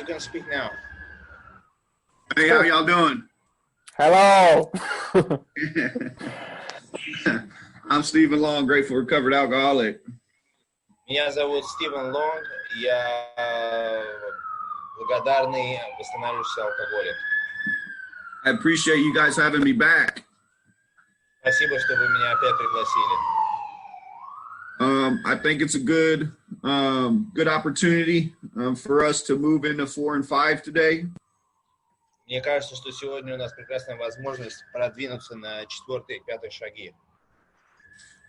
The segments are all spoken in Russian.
you can speak now. Hey, how y'all doing? Hello. I'm Stephen Long, grateful recovered alcoholic. Меня зовут Стивен Лонг, я благодарный восстанавливающийся алкоголик. I appreciate you guys having me back. Спасибо, что вы меня опять пригласили. I think it's a good opportunity for us to move into 4 and 5 today. Мне кажется, что сегодня у нас прекрасная возможность продвинуться на 4 и 5 шаги.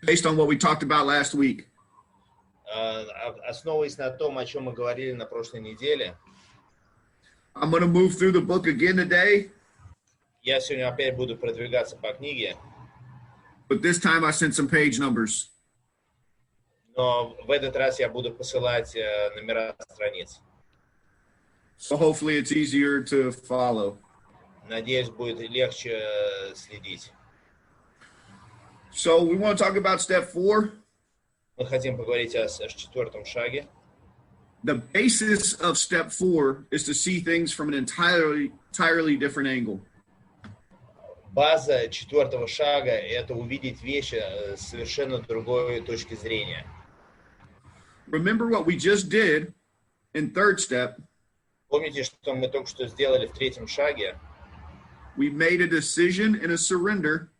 Based on what we talked about last week. Основываясь на том, о чем мы говорили на прошлой неделе. I'm going to move through the book again today. Я сегодня опять буду продвигаться по книге. But this time I sent some page numbers. Но в этот раз я буду посылать номера страниц. So hopefully it's easier to follow. Надеюсь, будет легче следить. So we want to talk about step 4. Мы хотим поговорить о 4 шаге. The basis of step 4 is to see things from an entirely different angle. База 4 шага – это увидеть вещи с совершенно другой точки зрения. Remember what we just did in third step. Помните, что мы только что сделали в 3 шаге? We made a decision and a surrender.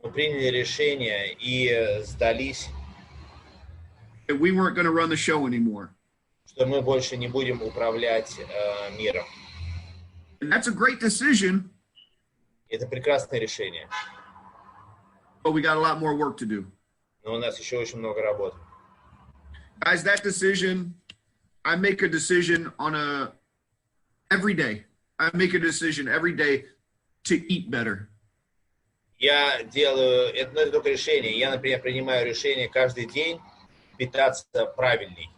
Мы приняли решение и сдались. That we weren't going to run the show anymore. Что мы больше не будем управлять миром. And that's a great decision. Это прекрасное решение. But we got a lot more work to do. Но у нас еще очень много работы. Guys, that decision, I make a decision every day. I make a decision every day to eat better. Я делаю, это только решение. Я, например, принимаю решение каждый день питаться правильней.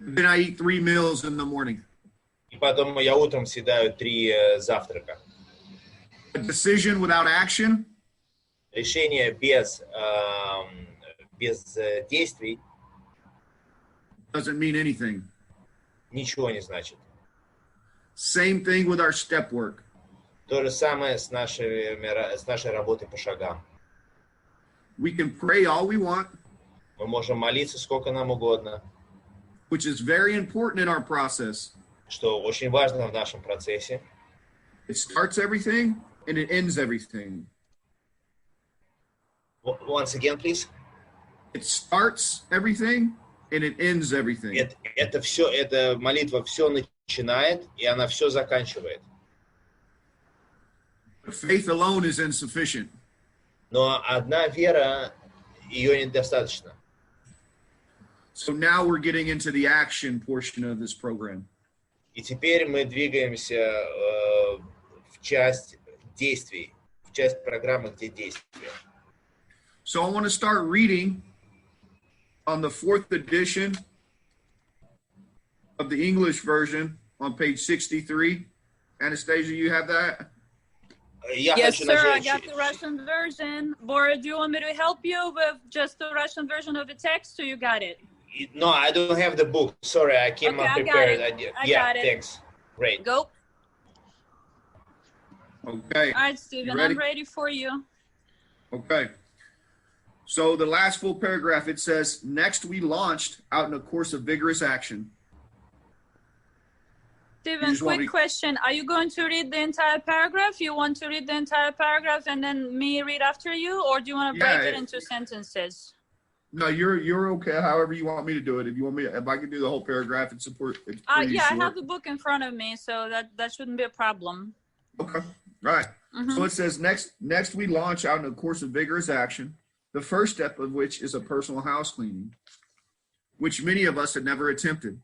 Then I eat 3 meals in the morning. И потом я утром съедаю 3 завтрака. A decision without action. Решение без действий Doesn't mean anything. Ничего не значит. Same thing with our step work. То же самое с нашей работой по шагам. We can pray all we want. Мы можем молиться сколько нам угодно. Which is very important in our process. Что очень важно в нашем процессе. It starts everything and it ends everything. Once again, please. It starts everything and it ends everything. Эта молитва все начинает, и она все заканчивает. Faith alone is insufficient. Но одна вера, ее недостаточно. So now we're getting into the action portion of this program. И теперь мы двигаемся в часть действий, в часть программы, где действия. So I want to start reading on the 4th edition of the English version on page 63. Anastasia, you have that? Yes, sir, I got the Russian version. Bora, do you want me to help you with just the Russian version of the text, or you got it? No, I don't have the book. Sorry, I came unprepared. I got it. Thanks. Great. Go. Okay. All right, Stephen, I'm ready for you. Okay. So the last full paragraph, it says, next we launched out in a course of vigorous action. Stephen, quick question. Are you going to read the entire paragraph? You want to read the entire paragraph and then me read after you? Or do you want to break it into sentences? No, you're okay. However you want me to do it. If I can do the whole paragraph, it's pretty yeah, short. I have the book in front of me, so that shouldn't be a problem. Okay. All right. Mm-hmm. So it says, next we launch out in a course of vigorous action, the first step of which is a personal house cleaning, which many of us had never attempted.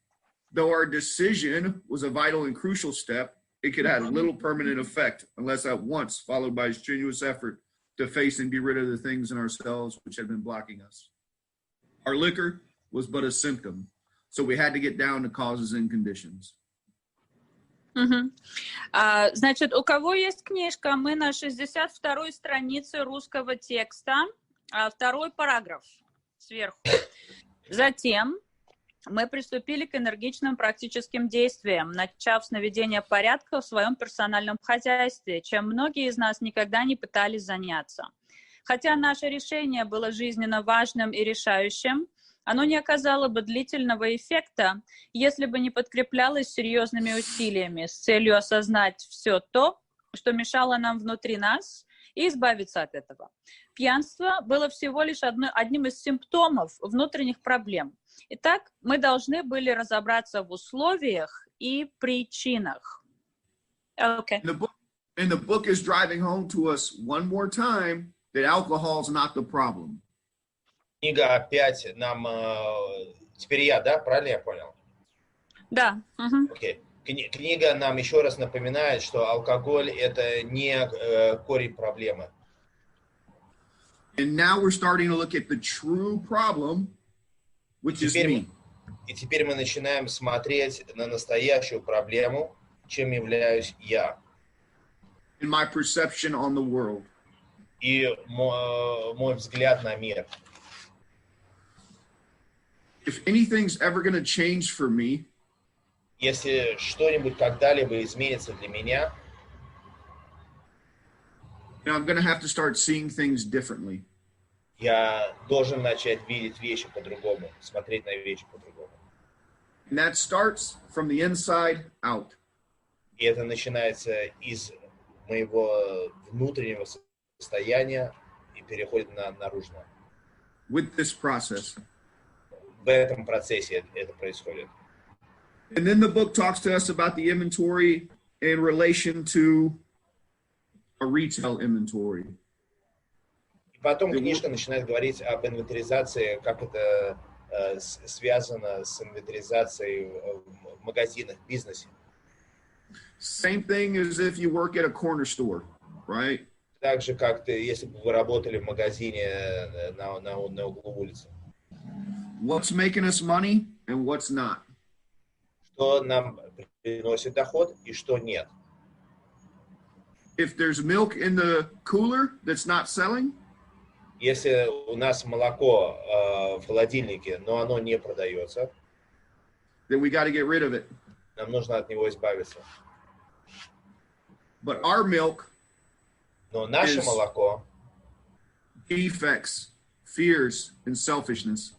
Though our decision was a vital and crucial step, it could have little permanent effect unless at once followed by a strenuous effort to face and get rid of the things in ourselves which had been blocking us. Our liquor was but a symptom, so we had to get down to causes and conditions. Значит, у кого есть книжка, мы на 62-й странице русского текста, 2-й параграф сверху. Затем мы приступили к энергичным практическим действиям, начав с наведения порядка в своем персональном хозяйстве, чем многие из нас никогда не пытались заняться. Хотя наше решение было жизненно важным и решающим, оно не оказало бы длительного эффекта, если бы не подкреплялось серьезными усилиями с целью осознать все то, что мешало нам внутри нас, и избавиться от этого. Пьянство было всего лишь одним из симптомов внутренних проблем. Итак, мы должны были разобраться в условиях и причинах. Okay. And the book is driving home to us one more time that alcohol is not the problem. Книга опять нам... Теперь я, да? Правильно я понял? Да. Okay. Книга нам еще раз напоминает, что алкоголь – это не корень проблемы. And now we're starting to look at the true problem, which is me. И теперь мы начинаем смотреть на настоящую проблему, чем являюсь я. In my perception on the world. И мой взгляд на мир. If anything's ever going to change for me, если что-нибудь когда-либо изменится для меня, I'm going to have to start seeing things differently. Я должен начать видеть вещи по-другому, смотреть на вещи по-другому. And that starts from the inside out. И это начинается из моего внутреннего состояния и переходит на наружное. With this process. В этом процессе это происходит. And then the book talks to us about the inventory in relation to a retail inventory. И потом книжка начинает говорить об инвентаризации, как это связано с инвентаризацией в магазинах, в бизнесе. Same thing as if you work at a corner store, right? Так же, как если бы вы работали в магазине на углу улицы. What's making us money and what's not? Что нам приносит доход и что нет. If there's milk in the cooler that's not selling, если у нас молоко в холодильнике, но оно не продается, then we got to get rid of it. Нам нужно от него избавиться. But our milk но наше молоко defects, fears, and selfishness.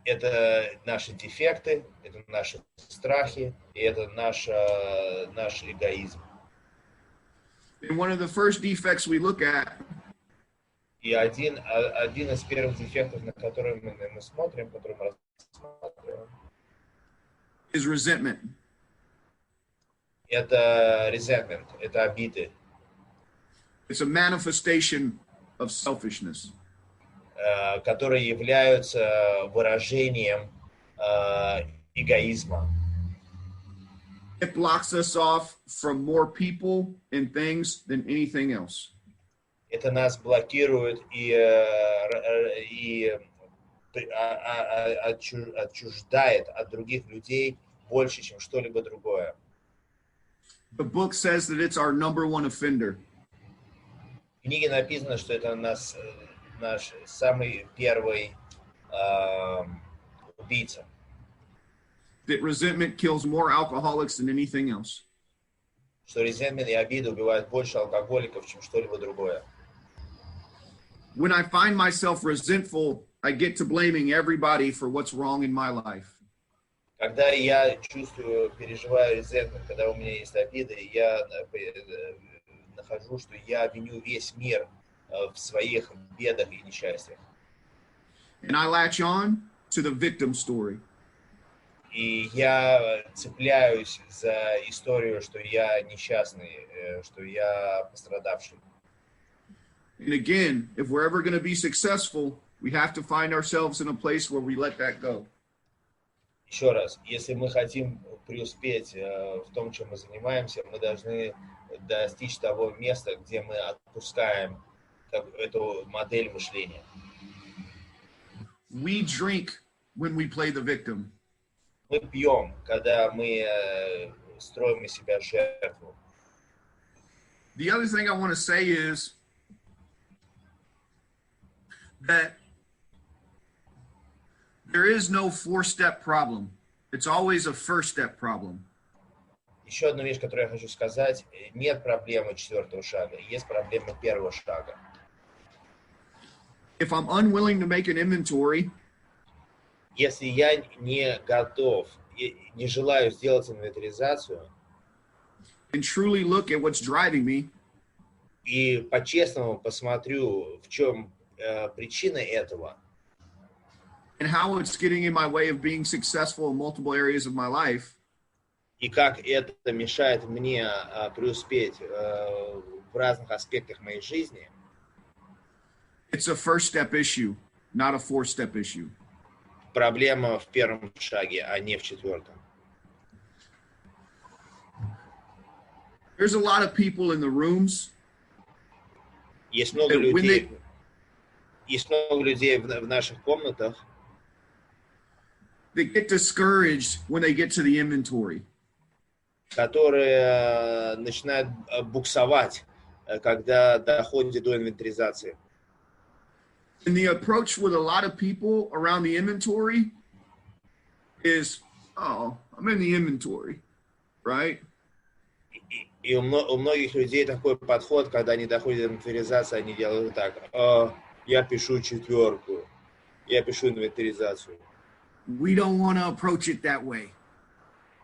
Это наши дефекты, это наши страхи, и это наш эгоизм. And one of the first defects we look at И один из первых дефектов, на которые мы смотрим, который мы рассматриваем, is resentment. Это resentment, это обиды. It's a manifestation of selfishness. Которые являются выражением эгоизма. It blocks us off from more people and things than anything else. Это нас блокирует и отчуждает от других людей больше, чем что-либо другое. The book says that it's our number one offender. В книге написано, что это наш самый первый убийца. That resentment kills more alcoholics than anything else. Что resentment и обида убивают больше алкоголиков, чем что-либо другое. When I find myself resentful, I get to blaming everybody for what's wrong in my life. Когда я чувствую, переживаю resentment, когда у меня есть обида, я нахожу, что я виню весь мир в своих бедах и несчастьях. And I latch on to the victim story. И я цепляюсь за историю, что я несчастный, что я пострадавший. And again, if we're ever going to be successful, we have to find ourselves in a place where we let that go. Еще раз, если мы хотим преуспеть в том, чем мы занимаемся, мы должны достичь того места, где мы отпускаем эту модель мышления. We drink when we play the victim. Мы пьем, когда мы строим из себя жертву. The other thing I want to say is that there is no four-step problem. It's always a first step problem. Еще одну вещь, которую я хочу сказать. Нет проблемы четвертого шага, есть проблема первого шага. If I'm unwilling to make an inventory, если я не готов, не желаю сделать инвентаризацию, and truly look at what's driving me, и по-честному посмотрю, в чем причина этого, and how it's getting in my way of being successful in multiple areas of my life, и как это мешает мне преуспеть в разных аспектах моей жизни, it's a first step issue, not a fourth step issue. Проблема в первом шаге, а не в четвертом. There's a lot of people in the rooms. Есть много людей в наших комнатах, they get discouraged when they get to the inventory. которые начинают буксовать, когда доходит до инвентаризации. And the approach with a lot of people around the inventory is, oh, I'm in the inventory, right? И у многих людей такой подход, когда они доходят до инвентаризации, они делают так: я пишу четверку, я пишу инвентаризацию. We don't want to approach it that way.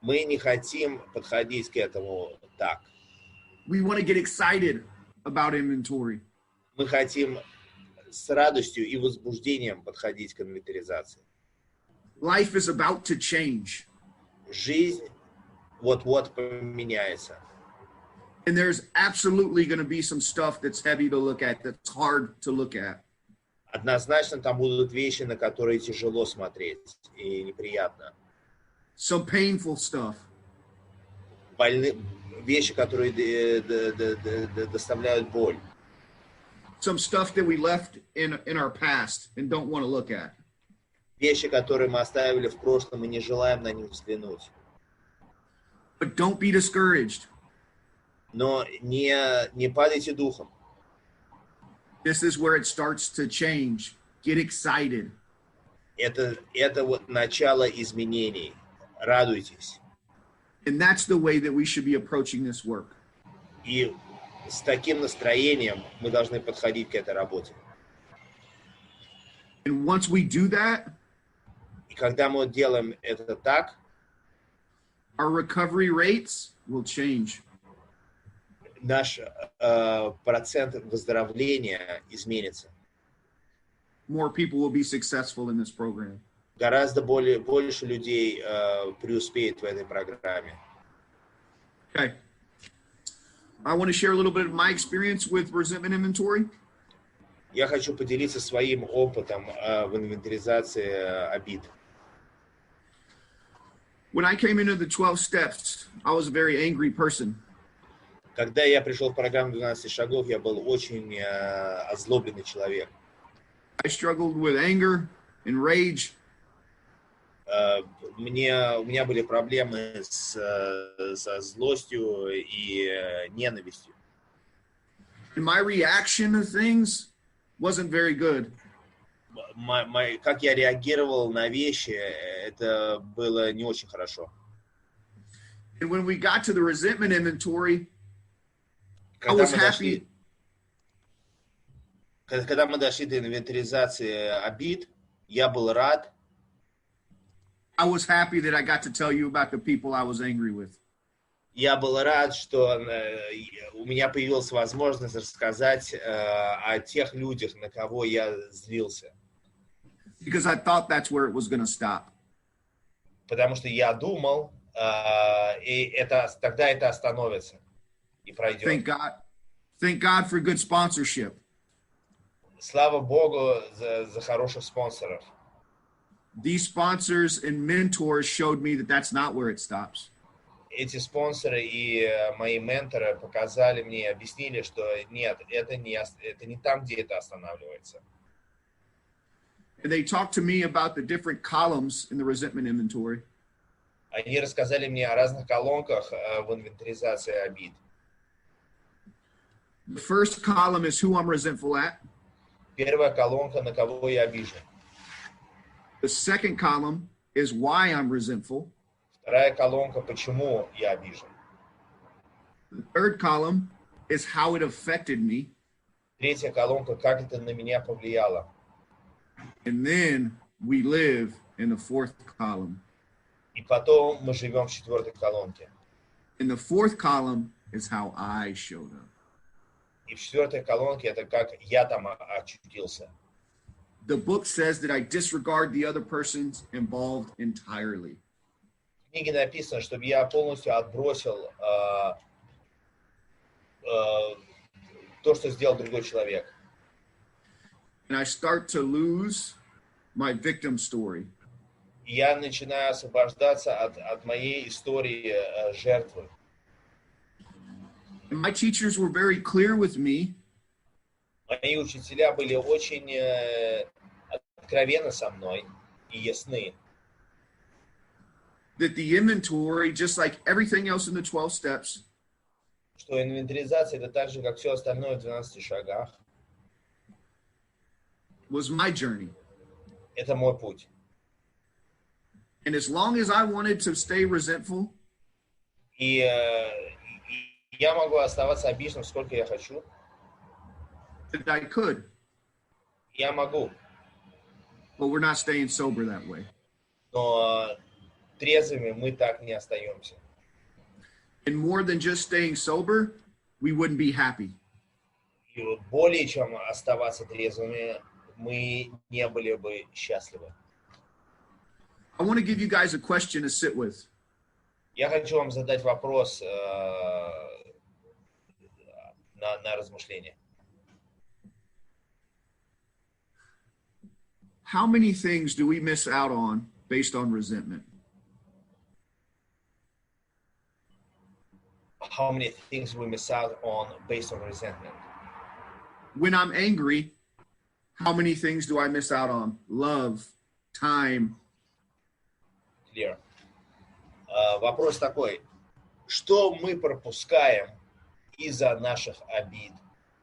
Мы не хотим подходить к этому так. We want to get excited about inventory. Мы хотим с радостью и возбуждением подходить к инвентаризации. Life is about to change. Жизнь вот-вот поменяется. And there's absolutely going to be some stuff that's heavy to look at, that's hard to look at. Однозначно там будут вещи, на которые тяжело смотреть и неприятно. Some painful stuff. Вещи, которые доставляют боль. Some stuff that we left in our past and don't want to look at. Вещи, которые мы оставили в прошлом и не желаем на них взглянуть. But don't be discouraged. Но не падайте духом. This is where it starts to change. Get excited. Это вот начало изменений. Радуйтесь. And that's the way that we should be approaching this work. И с таким настроением мы должны подходить к этой работе. And once we do that, и когда мы делаем это так, our recovery rates will change. Наш процент выздоровления изменится. More people will be successful in this program. Гораздо больше людей преуспеет в этой программе. Okay. I want to share a little bit of my experience with resentment inventory. Я хочу поделиться своим опытом в инвентаризации обид. When I came into the 12 steps, I was a very angry person. Когда я пришел в программу 12 шагов, я был очень озлобленный человек. I struggled with anger and rage. У меня были проблемы со злостью и ненавистью. And my reaction to things wasn't very good. Как я реагировал на вещи, это было не очень хорошо. And when we got to the resentment inventory, I was happy. Когда мы дошли до инвентаризации обид, я был рад. I was happy that I got to tell you about the people I was angry with. Я был рад, что у меня появилась возможность рассказать о тех людях, на кого я злился. Because I thought that's where it was going to stop. Потому что я думал, и тогда это остановится и пройдет. Thank God for good sponsorship. Слава Богу за хороших спонсоров. These sponsors and mentors showed me that that's not where it stops. Эти спонсоры и мои менторы показали мне, объяснили, что нет, это не там, где это останавливается. And they talked to me about the different columns in the resentment inventory. Они рассказали мне о разных колонках в инвентаризации обид. The first column is who I'm resentful at. Первая колонка, на кого я обижен. The second column is why I'm resentful. Вторая колонка, почему я обижен. The third column is how it affected me. Третья колонка, как это на меня повлияло. And then we live in the fourth column. И потом мы живем в четвертой колонке. And the fourth column is how I showed up. И в четвертой колонке это как я там очутился. The book says that I disregard the other persons involved entirely. В книге написано, чтобы я полностью отбросил то, что сделал другой человек. And I start to lose my victim story. И я начинаю освобождаться от моей истории жертвы. And my teachers were very clear with me Мои учителя были очень откровенны со мной и ясны, that the inventory, just like everything else in the 12 steps, что инвентаризация это так же, как все остальное в 12 шагах. was my journey. Это мой путь. And as long as I wanted to stay resentful, И я могу оставаться обиженным, сколько я хочу. that I could, Я могу. but we're not staying sober that way. Но трезвыми мы так не остаемся. And more than just staying sober, we wouldn't be happy. И более чем оставаться трезвыми, мы не были бы счастливы. I want to give you guys a question to sit with. Я хочу вам задать вопрос на размышление. How many things do we miss out on based on resentment? How many things we miss out on based on resentment? When I'm angry, how many things do I miss out on? Love, time. Clear. Вопрос такой. Что мы пропускаем из-за наших обид?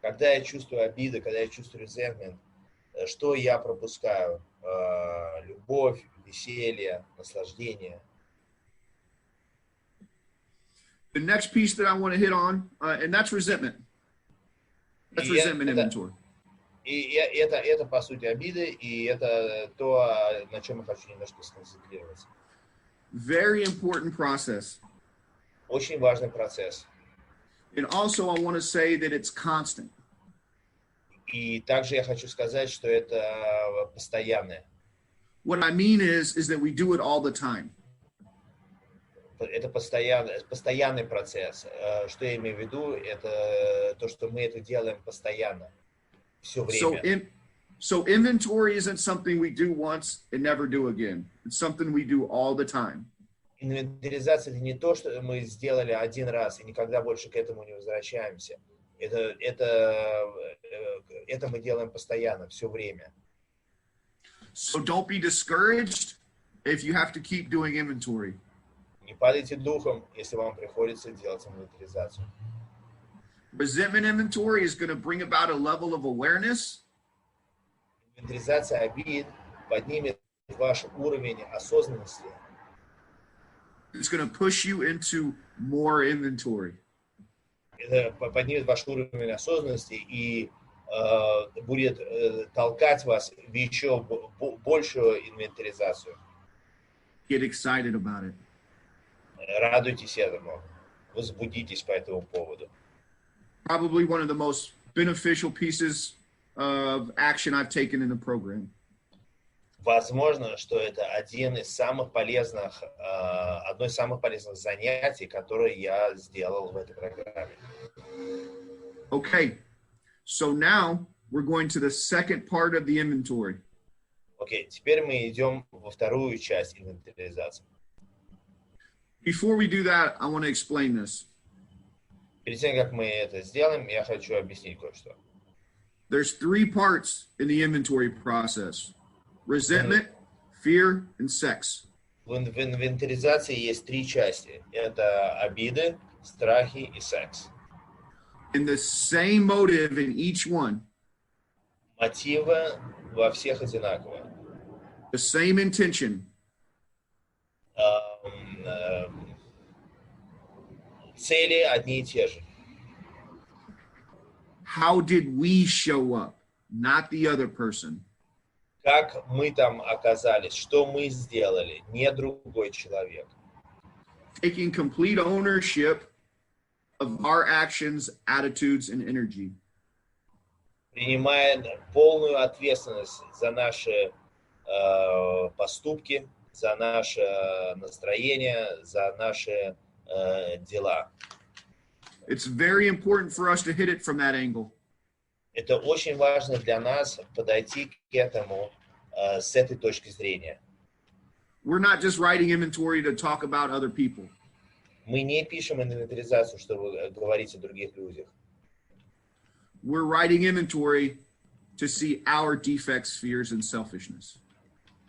Когда я чувствую обиды, когда я чувствую resentment, что я пропускаю? Любовь, веселье, наслаждение. The next piece that I want to hit on, and that's resentment. That's И resentment это- inventory. И это по сути обиды, и это то, на чем я хочу немножко сконцентрироваться. Very important process. Очень важный процесс. And also, I want to say that it's constant. И также я хочу сказать, что это постоянное. What I mean is that we do it all the time. Это постоянный процесс. Что я имею в виду, это то, что мы это делаем постоянно, все время. So inventory isn't something we do once and never do again. It's something we do all the time. Инвентаризация — это не то, что мы сделали один раз и никогда больше к этому не возвращаемся. Это мы делаем постоянно, все время. So don't be discouraged if you have to keep doing inventory. Не падайте духом, если вам приходится делать инвентаризацию. Resentment inventory is going to bring about a level of awareness Инвентаризация обид поднимет ваш уровень осознанности. it's going to push you into more inventory. Это поднимет ваш уровень осознанности и будет толкать вас в еще большую инвентаризацию. Get excited about it. Радуйтесь этому, возбудитесь по этому поводу. Probably one of the most beneficial pieces of action I've taken in the program. Возможно, что это одно из самых полезных занятий, которые я сделал в этой программе. Okay, so now we're going to the second part of the inventory. Окей, теперь мы идем во вторую часть инвентаризации. Before we do that, I want to explain this. Перед тем, как мы это сделаем, я хочу объяснить кое-что. There's three parts in the inventory process: resentment, fear, and sex. В инвентаризации есть три части. Это обиды, страхи и секс. And the same motive in each one, Мотивы во всех одинаковые. the same intention, цели одни и те же. How did we show up, not the other person? Как мы там оказались, что мы сделали, не другой человек. Taking complete ownership of our actions, attitudes, and energy. Принимая полную ответственность за наши поступки, за наше настроение, за наши дела. It's very important for us to hit it from that angle. Это очень важно для нас подойти к этому с этой точки зрения. We're not just writing inventory to talk about other people. Мы не пишем инвентаризацию, чтобы говорить о других людях. We're writing inventory to see our defects, fears, and selfishness.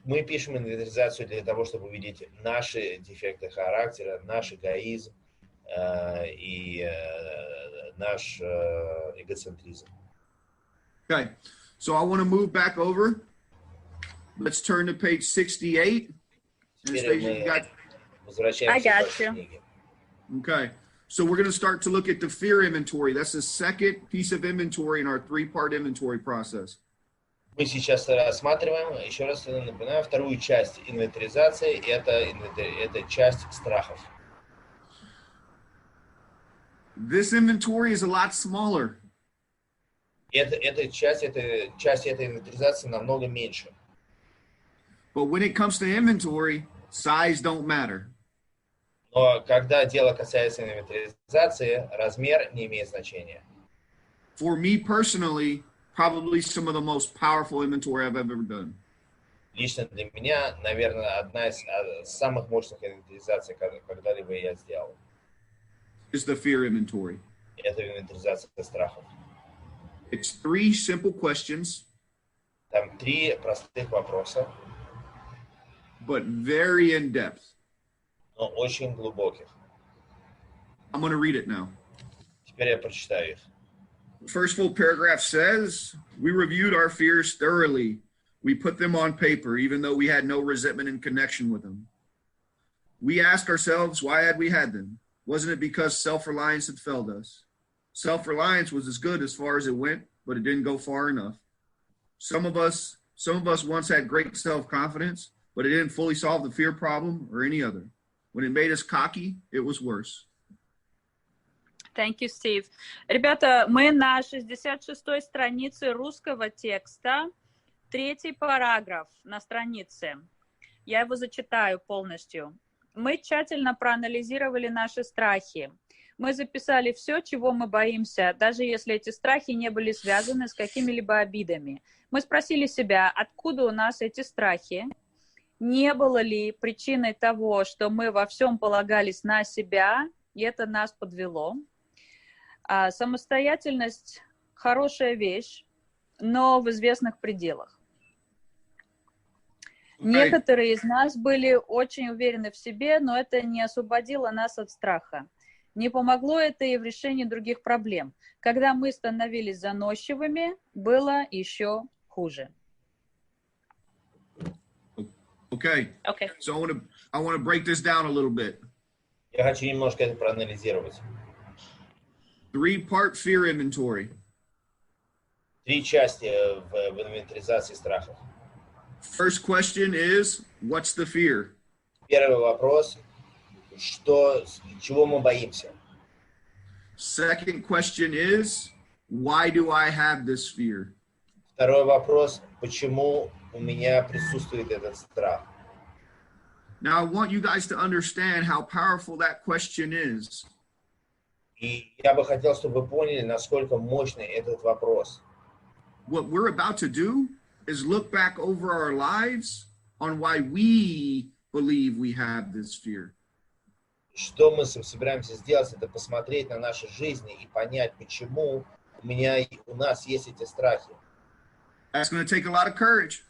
Мы пишем инвентаризацию для того, чтобы увидеть наши дефекты характера, наш эгоизм и наш эгоцентризм. Okay, so I want to move back over. Let's turn to page 68. Теперь мы возвращаемся к вашей книге. Okay, so we're going to start to look at the fear inventory. That's the second piece of inventory in our three-part inventory process. Мы сейчас рассматриваем, еще раз напоминаю, вторую часть инвентаризации. Это часть страхов. This inventory is a lot smaller. Эта часть этой инвентаризации намного меньше. But when it comes to inventory, size don't matter. Но когда дело касается инвентаризации, размер не имеет значения. For me personally, probably some of the most powerful inventory I've ever done. Лично для меня, наверное, одна из самых мощных инвентаризаций, когда-либо я сделал. Is the fear inventory. Это инвентаризация страхов. It's 3 simple questions. Там 3 простых вопроса, but very in depth. но очень глубоких. I'm going to read it now. Теперь я прочитаю их. The first full paragraph says, we reviewed our fears thoroughly. We put them on paper, even though we had no resentment in connection with them. We asked ourselves, why had we had them? Wasn't it because self-reliance had failed us? Self-reliance was as good as far as it went, but it didn't go far enough. Some of us once had great self-confidence, but it didn't fully solve the fear problem or any other. When it made us cocky, it was worse. Thank you, Steve. Ребята, мы на 66-й странице русского текста, 3-й параграф на странице. Я его зачитаю полностью. Мы тщательно проанализировали наши страхи. Мы записали все, чего мы боимся, даже если эти страхи не были связаны с какими-либо обидами. Мы спросили себя, откуда у нас эти страхи? Не было ли причиной того, что мы во всем полагались на себя, и это нас подвело? Самостоятельность – хорошая вещь, но в известных пределах. Некоторые из нас были очень уверены в себе, но это не освободило нас от страха. Не помогло это и в решении других проблем. Когда мы становились заносчивыми, было еще хуже. Okay. So I want to break this down a little bit. Я хочу немножко это проанализировать. 3-part fear inventory. 3 части в инвентаризации страхов. First question is, what's the fear? Первый вопрос, чего мы боимся? Second question is, why do I have this fear? Второй вопрос, почему у меня присутствует этот страх? Now I want you guys to understand how powerful that question is. И я бы хотел, чтобы вы поняли, насколько мощный этот вопрос. What we're about to do is look back over our lives on why we believe we have this fear. Что мы собираемся сделать, это посмотреть на наши жизни и понять, почему у нас есть эти страхи. That's going to take a lot of courage.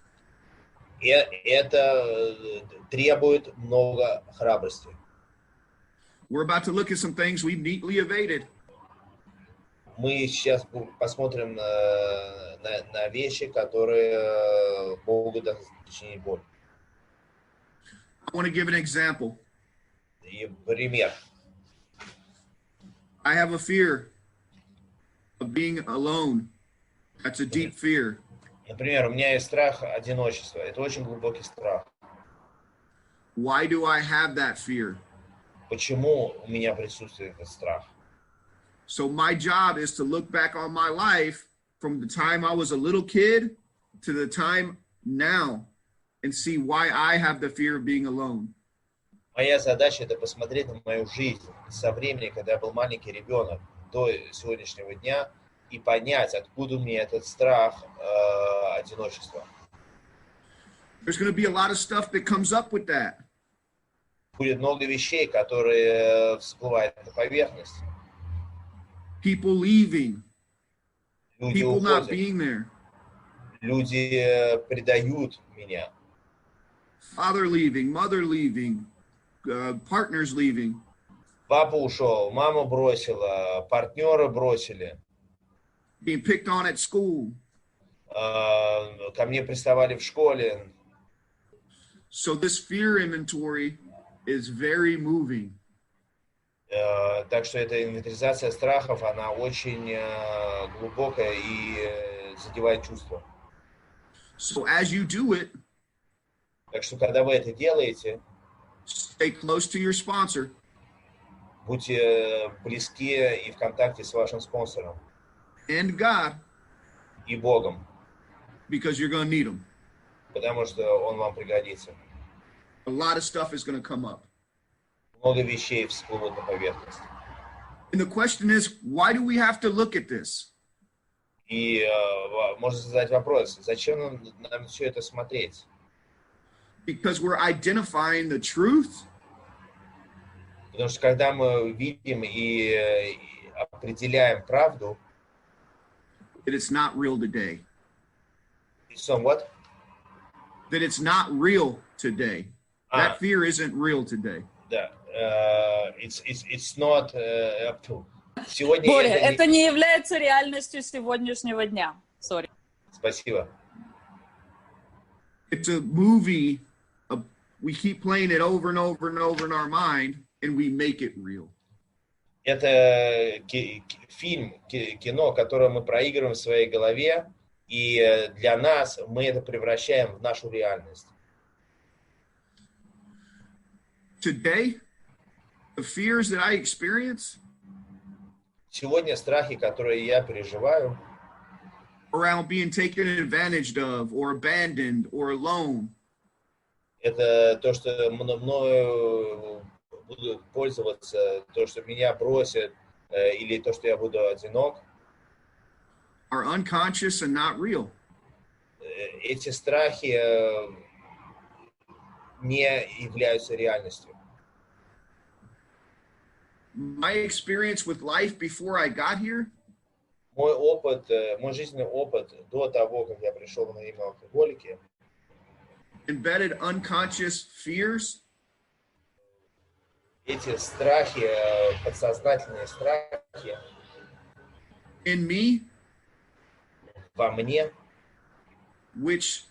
И это требует много храбрости. We're about to look at some things we've neatly evaded. Мы сейчас посмотрим на вещи, которые могут причинить боль. I want to give an example. И пример. I have a fear of being alone. That's a deep fear. Например, у меня есть страх одиночества. Это очень глубокий страх. Why do I have that fear? Почему у меня присутствует этот страх? So my job is to look back on my life from the time I was a little kid to the time now and see why I have the fear of being alone. Моя задача — это посмотреть на мою жизнь со времени, когда я был маленький ребенок, до сегодняшнего дня, и понять, откуда у меня этот страх одиночества. There's going to be a lot of stuff that comes up with that. Будет много вещей, которые всплывают на поверхность. People leaving, Люди people not уходят, being there, люди предают меня. father leaving, mother leaving, partners leaving. Папа ушел, мама бросила, партнеры бросили. Being picked on at school. Ко мне приставали в школе. So this fear inventory is very moving. Так что эта инвентаризация страхов, она очень глубокая и задевает чувства. So as you do it, Так что когда вы это делаете, stay close to your sponsor. Будьте близки и в контакте с вашим спонсором. And God. И Богом. Because you're going to need them. Потому что Он вам пригодится. A lot of stuff is going to come up. Много вещей всплывут на поверхность. And the question is, why do we have to look at this? И можно задать вопрос, зачем нам все это смотреть? Because we're identifying the truth. Потому что когда мы видим и определяем правду, that it's not real today. Somewhat? That it's not real today. That fear isn't real today. Да. It's not up to. Сегодня Боря, это не является реальностью сегодняшнего дня. Sorry. Спасибо. It's a movie. We keep playing it over and over and over in our mind, and we make it real. Это фильм, кино, которое мы проигрываем в своей голове, и для нас мы это превращаем в нашу реальность. Today, the fears that I experience Сегодня страхи, которые я переживаю, around being taken advantage of, or abandoned, or alone. Это то, что мною будут пользоваться, то, что меня бросят, или то, что я буду одинок. Are unconscious and not real. Эти страхи не являются реальностью. My experience with life before I got here. Мой опыт, мой жизненный опыт до того, как я пришел в анонимные алкоголики. Embedded unconscious fears. Эти страхи, подсознательные страхи. In me. Во мне. Which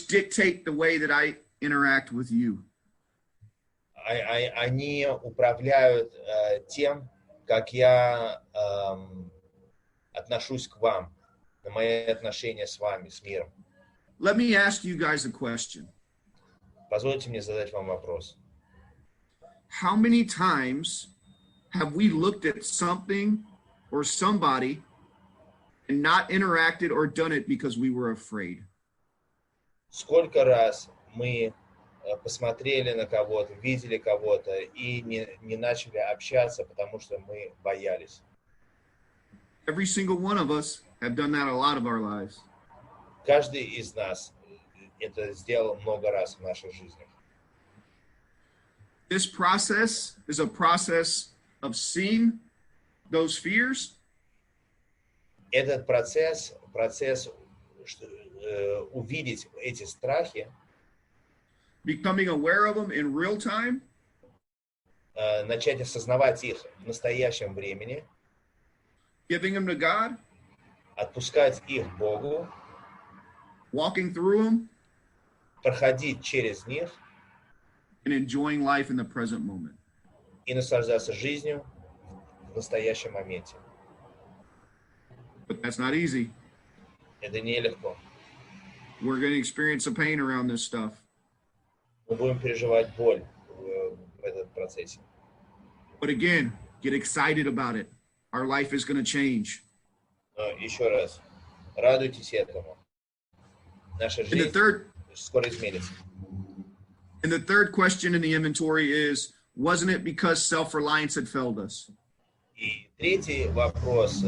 dictate the way that I interact with you. Они управляют тем, как я отношусь к вам, на мои отношения с вами, с миром. Let me ask you guys a question. Позвольте мне задать вам вопрос. How many times have we looked at something or somebody and not interacted or done it because we were afraid? Сколько раз мы посмотрели на кого-то, видели кого-то и не начали общаться, потому что мы боялись. Every single one of us have done that a lot of our lives. Каждый из нас это сделал много раз в нашей жизни. This process is a process of seeing those fears. Этот процесс увидеть эти страхи, becoming aware of them in real time, начать осознавать их в настоящем времени, giving them to God, отпускать их Богу, walking through them, проходить через них, and enjoying life in the present moment. И наслаждаться жизнью в настоящем моменте. But that's not easy. Это нелегко. We're going to experience some pain around this stuff. Мы будем переживать боль в этом процессе. But again, get excited about it. Our life is going to change. Но еще раз, радуйтесь этому. Наша жизнь скоро изменится. And the third question in the inventory is, wasn't it because self-reliance had failed us? И третий вопрос в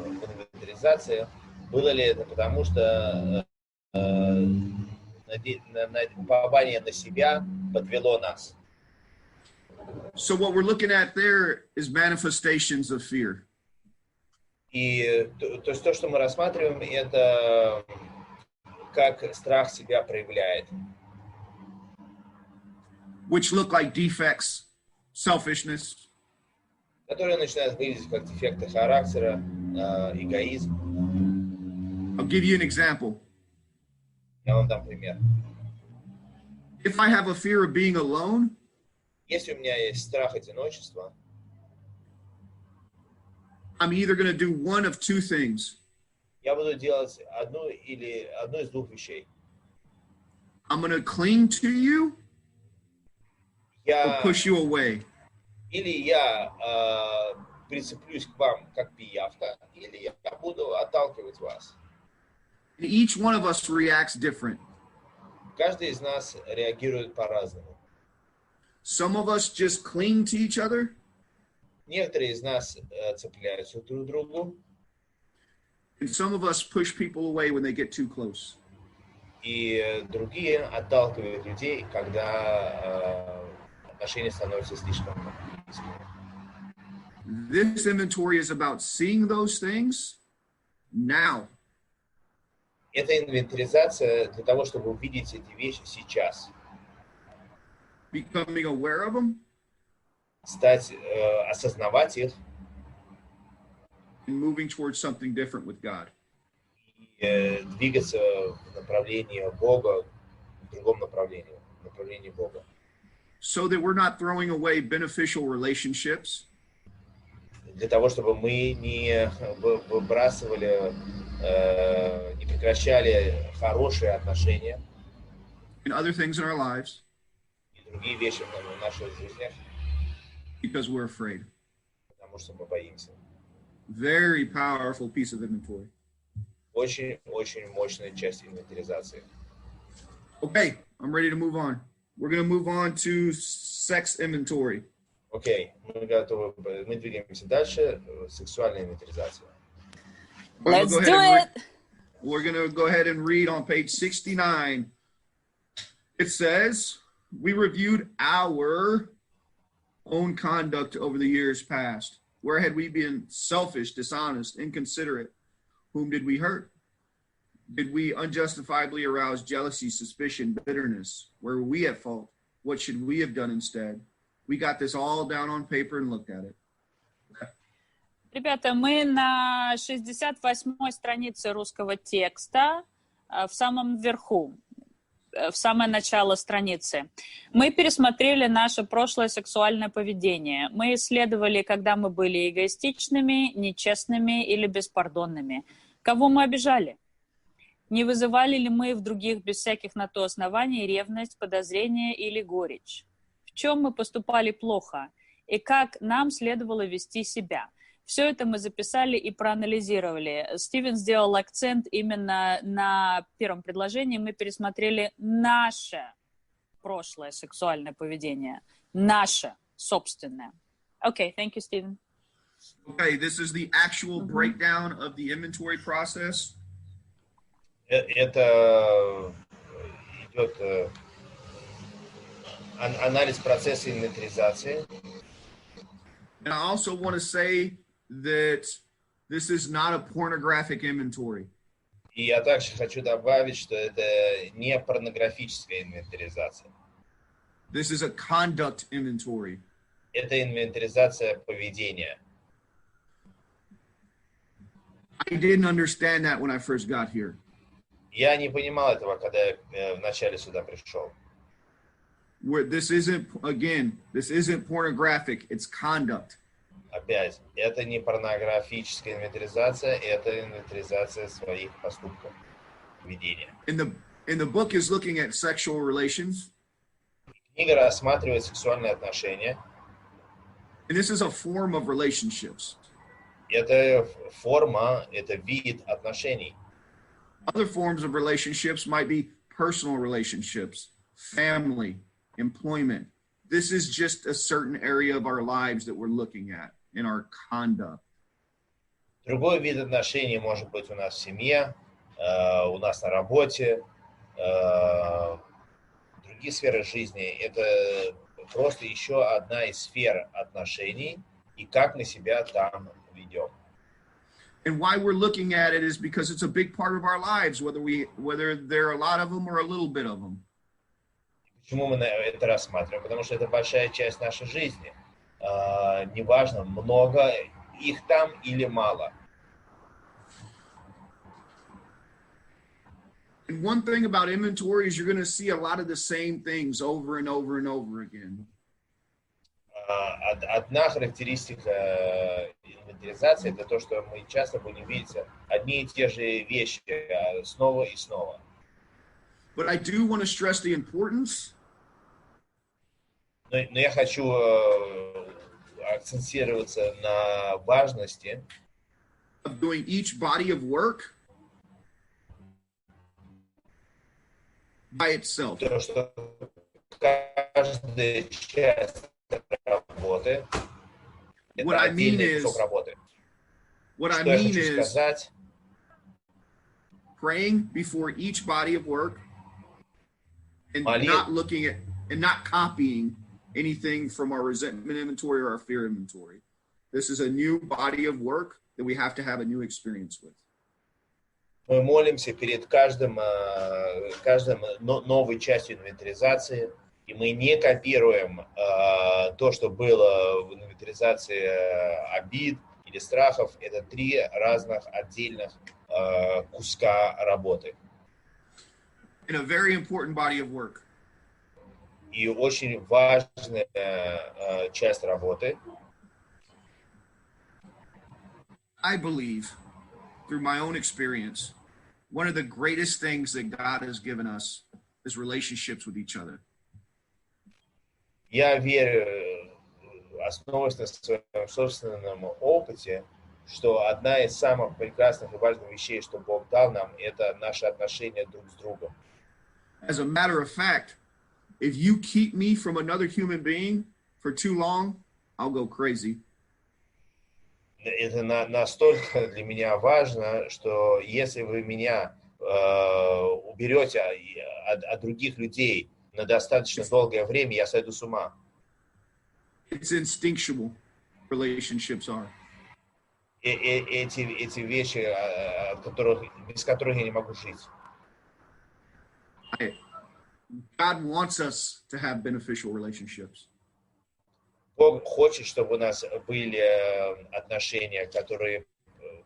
инвентаризации, было ли это потому, что упование на себя подвело нас? So what we're looking at there is manifestations of fear. И то, что мы рассматриваем, это как страх себя проявляет. Which look like defects, selfishness. Которые начинают выглядеть как дефекты характера, эгоизм. I'll give you an example. Я вам дам пример. If I have a fear of being alone, если у меня есть страх одиночества, I'm either going to do one of two things. Я буду делать одну из двух вещей. I'm going to cling to you or push you away. Или я прицеплюсь к вам как пиявка, или я буду отталкивать вас. And each one of us reacts different. Каждый из нас реагирует по-разному. Some of us just cling to each other. Некоторые из нас цепляются друг к другу. And some of us push people away when they get too close. И другие отталкивают людей, когда отношения становятся слишком близкими. This inventory is about seeing those things now. Это инвентаризация для того, чтобы увидеть эти вещи сейчас. Becoming aware of them. Осознавать их. And moving towards something different with God. И двигаться в направлении Бога, в другом направлении, в направлении Бога. So that we're not throwing away beneficial relationships. Для того, чтобы мы не выбрасывали, не прекращали хорошие отношения. And other things in our lives. И другие вещи в нашей жизни. Because we're afraid. Потому что мы боимся. Very powerful piece of inventory. Очень мощная часть инвентаризации. Okay, I'm ready to move on. We're going to move on to sex inventory. Окей, мы готовы. Мы двигаемся дальше. Сексуальная инвентаризация. Let's do it. We're going to go ahead and read on page 69. It says, we reviewed our own conduct over the years past. Where had we been selfish, dishonest, inconsiderate? Whom did we hurt? Did we unjustifiably arouse jealousy, suspicion, bitterness? Where were we at fault? What should we have done instead? We got this all down on paper and looked at it. Okay. Ребята, мы на 68-й странице русского текста, в самом верху, в самое начало страницы. Мы пересмотрели наше прошлое сексуальное поведение. Мы исследовали, когда мы были эгоистичными, нечестными или беспардонными. Кого мы обижали? Не вызывали ли мы в других без всяких на то оснований ревность, подозрение или горечь? В чем мы поступали плохо? И как нам следовало вести себя? Все это мы записали и проанализировали. Стивен сделал акцент именно на первом предложении. Мы пересмотрели наше прошлое сексуальное поведение. Наше собственное. Okay, thank you, Stephen. Okay, this is the actual breakdown of the inventory process. Это идет анализ процесса инвентаризации. And I also want to say that this is not a pornographic inventory. И я также хочу добавить, что это не порнографическая инвентаризация. This is a conduct inventory. Это инвентаризация поведения. I didn't understand that when I first got here. Я не понимал этого, когда я вначале сюда пришел. where this isn't pornographic, it's conduct. Опять, это не порнографическая инвентаризация, это инвентаризация своих поступков, поведения. And the book is looking at sexual relations. Книга рассматривает сексуальные отношения. And this is a form of relationships. Это форма, это вид отношений. Other forms of relationships might be personal relationships, family, employment. This is just a certain area of our lives that we're looking at in our conduct. Другой вид отношений может быть у нас в семье, у нас на работе, другие сферы жизни. Это просто еще одна из сфер отношений и как мы себя там ведем. And why we're looking at it is because it's a big part of our lives, whether there are a lot of them or a little bit of them. Почему мы это рассматриваем? Потому что это большая часть нашей жизни. Неважно, много их там или мало. And one thing about inventory is you're going to see a lot of the same things over and over and over again. Одна характеристика инвентаризации – это то, что мы часто будем видеть одни и те же вещи снова и снова. But I do want to stress the importance. Но я хочу акцентироваться на важности of doing each body of work by itself. То, что каждая часть работы – это отдельный кусок работы. What I mean is praying before each body of work and not looking at and not copying anything from our resentment inventory or our fear inventory. This is a new body of work that we have to have a new experience with. Мы молимся перед каждым новой частью инвентаризации, и мы не копируем то, что было в инвентаризации обид или страхов. Это три разных отдельных куска работы. In a very important body of work. И очень важная часть работы. I believe, through my own experience, one of the greatest things that God has given us is relationships with each other. Я верю, основываясь на своем собственном опыте, что одна из самых прекрасных и важных вещей, что Бог дал нам, это наши отношения друг с другом. As a matter of fact, if you keep me from another human being for too long, I'll go crazy. Это настолько для меня важно, что если вы меня уберете от других людей на достаточно долгое время, я сойду с ума. It's instinctual. Relationships are. Эти вещи, без которых я не могу жить. God wants us to have beneficial relationships. Бог хочет, чтобы у нас были отношения, в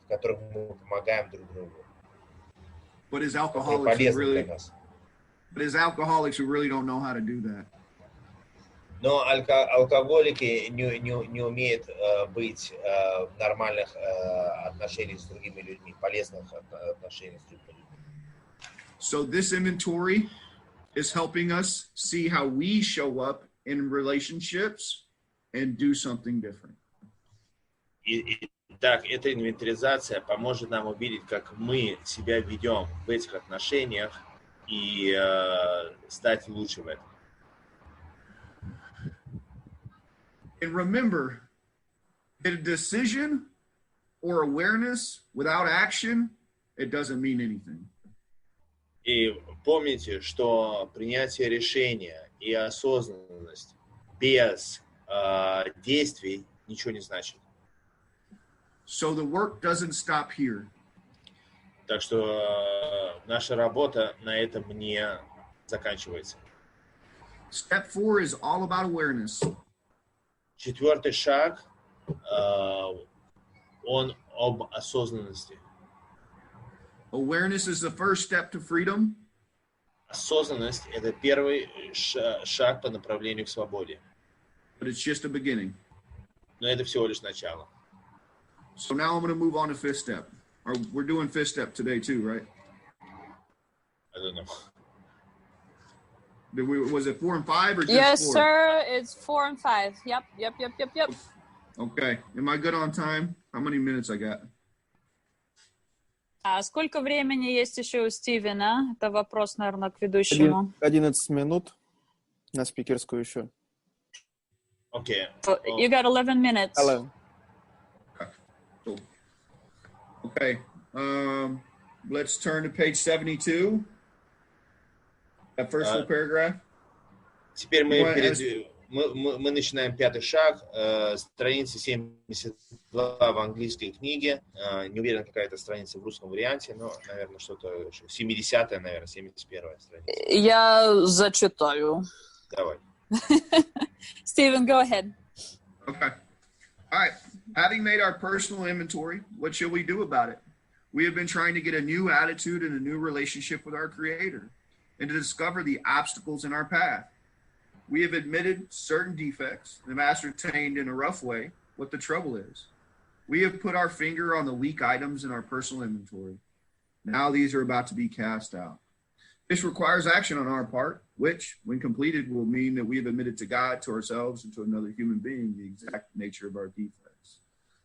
которых мы помогаем друг другу. But as alcoholics who really don't know how to do that. Но алкоголики не умеют быть в нормальных отношениях с другими людьми, полезных отношениях с другими людьми. So this inventory is helping us see how we show up in relationships and do something different. Итак, эта инвентаризация поможет нам увидеть, как мы себя ведем в этих отношениях и стать лучше в этом. And remember that a decision or awareness without action, it doesn't mean anything. И помните, что принятие решения и осознанность без действий ничего не значит. So the work doesn't stop here. Так что наша работа на этом не заканчивается. Step 4 is all about awareness. Четвертый шаг, он об осознанности. Awareness is the first step to freedom. Осознанность – это первый шаг по направлению к свободе. But it's just a beginning. Но это всего лишь начало. So now I'm going to move on to fifth step. Or we're doing fifth step today too, right? I don't know. Was it 4 and 5 or just 4? Yes, sir. It's 4 and 5. Yep. Okay. Am I good on time? How many minutes I got? А сколько времени есть еще у Стивена? Это вопрос, наверное, к ведущему. 11 минут на спикерскую еще. Okay. So you got 11 minutes. 11. Cool. Okay. Let's turn to page 72. That first full paragraph. Теперь мы начинаем пятый шаг, страница 72 в английской книге. Не уверен, какая это страница в русском варианте, но, наверное, что-то 70-я, наверное, 71-я страница. Я зачитаю. Давай. Steven, go ahead. Okay. All right. Having made our personal inventory, what shall we do about it? We have been trying to get a new attitude and a new relationship with our Creator, and to discover the obstacles in our path. We have admitted certain defects and have ascertained in a rough way what the trouble is. We have put our finger on the weak items in our personal inventory. Now these are about to be cast out. This requires action on our part, which, when completed, will mean that we have admitted to God, to ourselves, and to another human being the exact nature of our defects.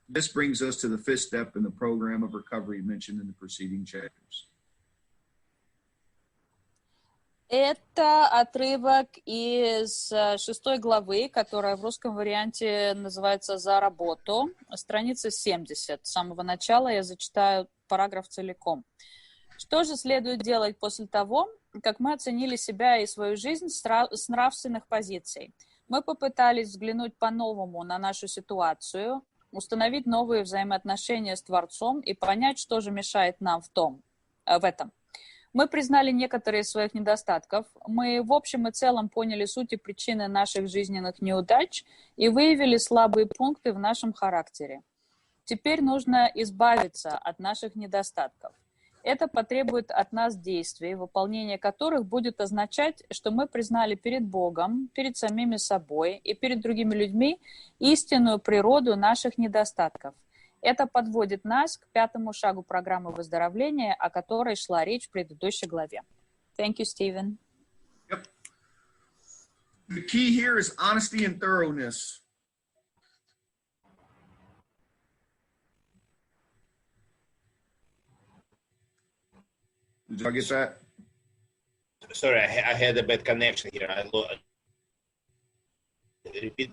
This brings us to the fifth step in the program of recovery mentioned in the preceding chapters. Это отрывок из 6 главы, которая в русском варианте называется «За работу», страница 70. С самого начала я зачитаю параграф целиком. Что же следует делать после того, как мы оценили себя и свою жизнь с нравственных позиций? Мы попытались взглянуть по-новому на нашу ситуацию, установить новые взаимоотношения с Творцом и понять, что же мешает нам в этом. Мы признали некоторые из своих недостатков, мы в общем и целом поняли суть и причины наших жизненных неудач и выявили слабые пункты в нашем характере. Теперь нужно избавиться от наших недостатков. Это потребует от нас действий, выполнение которых будет означать, что мы признали перед Богом, перед самими собой и перед другими людьми истинную природу наших недостатков. Это подводит нас к пятому шагу программы выздоровления, о которой шла речь в предыдущей главе. Thank you, Steven. Yep. The key here is honesty and thoroughness. Did y'all get that? Sorry, I had a bad connection here. Repeat.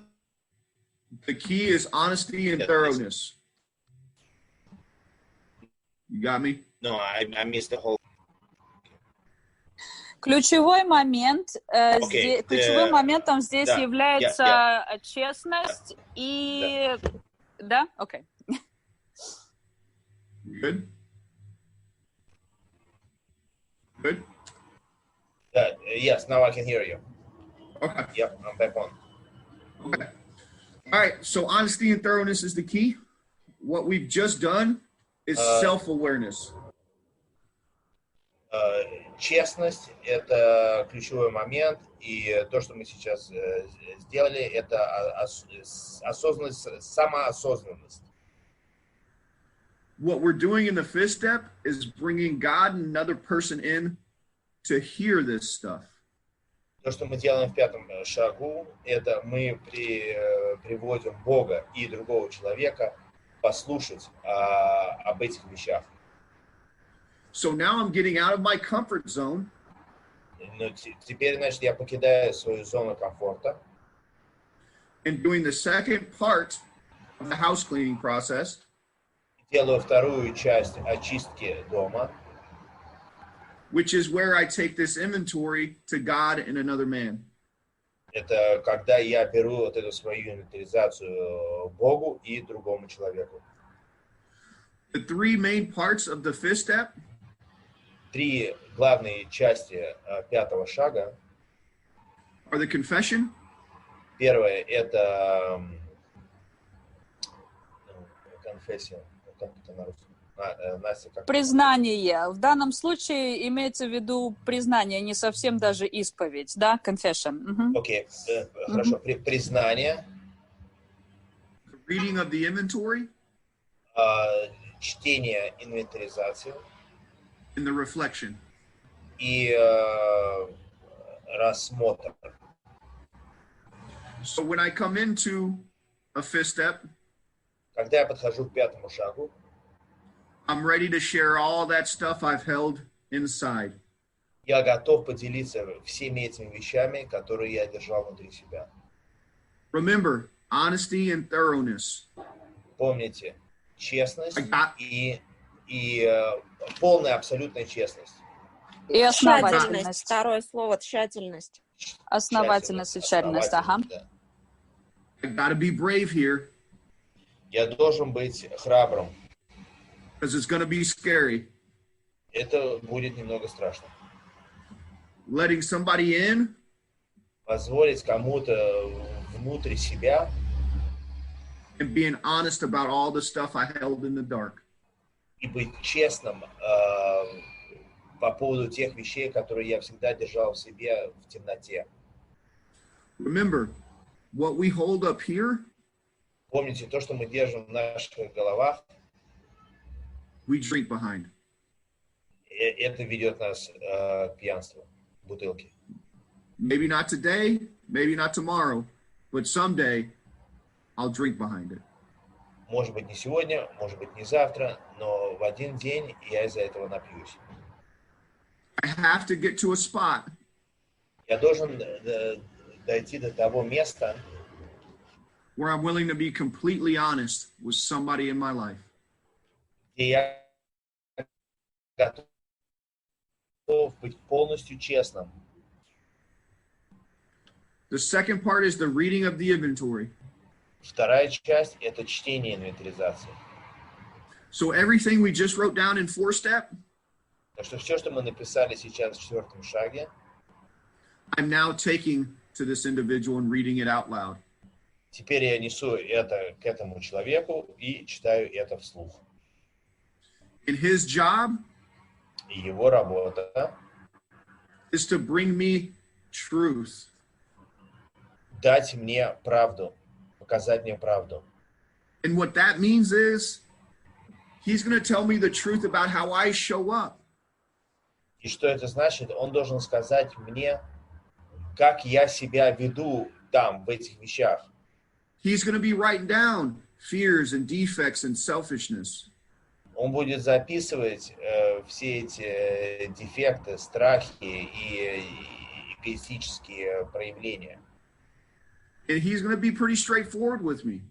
The key is honesty and thoroughness. You got me? No, I missed the whole. Ключевой момент, ключевым моментом здесь является честность и... Да? Окей. Good? Good? Yes, now I can hear you. Okay. Yep, I'm back on. Okay. All right, so honesty and thoroughness is the key. What we've just done is self-awareness. Честность – это ключевой момент, и то, что мы сейчас сделали, это осознанность, самоосознанность. What we're doing in the fifth step is bringing God and another person in to hear this stuff. То, что мы делаем в пятом шагу, это мы приводим Бога и другого человека послушать об этих вещах. So now I'm getting out of my comfort zone. Но теперь, значит, я покидаю свою зону комфорта. And doing the second part of the house cleaning process. Делаю вторую часть очистки дома. Which is where I take this inventory to God and another man. Это когда я беру вот эту свою инвентаризацию Богу и другому человеку. The three main parts of the fifth step. Три главные части пятого шага. Are the confession. Первое – это конфессия. Как это на русском? Настя, как... Признание. В данном случае имеется в виду признание, не совсем даже исповедь, да? Confession. Окей, хорошо. Признание. Reading of the inventory. Чтение, инвентаризацию. And the reflection. И рассмотр. So when I come into a fifth step, когда я подхожу к пятому шагу, I'm ready to share all that stuff I've held inside. Я готов поделиться всеми этими вещами, которые я держал внутри себя. Remember, honesty and thoroughness. Помните, честность и полная абсолютная честность. И основательность. Второе слово — тщательность. Основательность и тщательность, ага. Да. I gotta be brave here. Я должен быть храбрым. Because it's gonna be scary. Это будет немного страшно. Letting somebody in. Позволить кому-то внутрь себя. And being honest about all the stuff I held in the dark. И быть честным по поводу тех вещей, которые я всегда держал в себе в темноте. Remember, what we hold up here. Помните, то, что мы держим в наших головах, we drink behind. Это ведет нас к пьянству, бутылки. Maybe not today, maybe not tomorrow, but someday I'll drink behind it. Может быть, не сегодня, может быть, не завтра, но в один день я из-за этого напьюсь. I have to get to a spot. Я должен дойти до того места, where I'm willing to be completely honest with somebody in my life. Где я готов быть полностью честным. The second part is the reading of the inventory. Вторая часть – это чтение инвентаризации. So everything we just wrote down in 4-step, Так что все, что мы написали сейчас в четвертом шаге, I'm now taking to this individual and reading it out loud. Теперь я несу это к этому человеку и читаю это вслух. And his job И его работа is to bring me truth. Дать мне правду, показать мне правду. And what that means is he's going to tell me the truth about how I show up. И что это значит? Он должен сказать мне, как я себя веду там, в этих вещах. He's going to be writing down fears and defects and selfishness. Он будет записывать все эти дефекты, страхи и эгоистические проявления. And he's going to be pretty straightforward with me.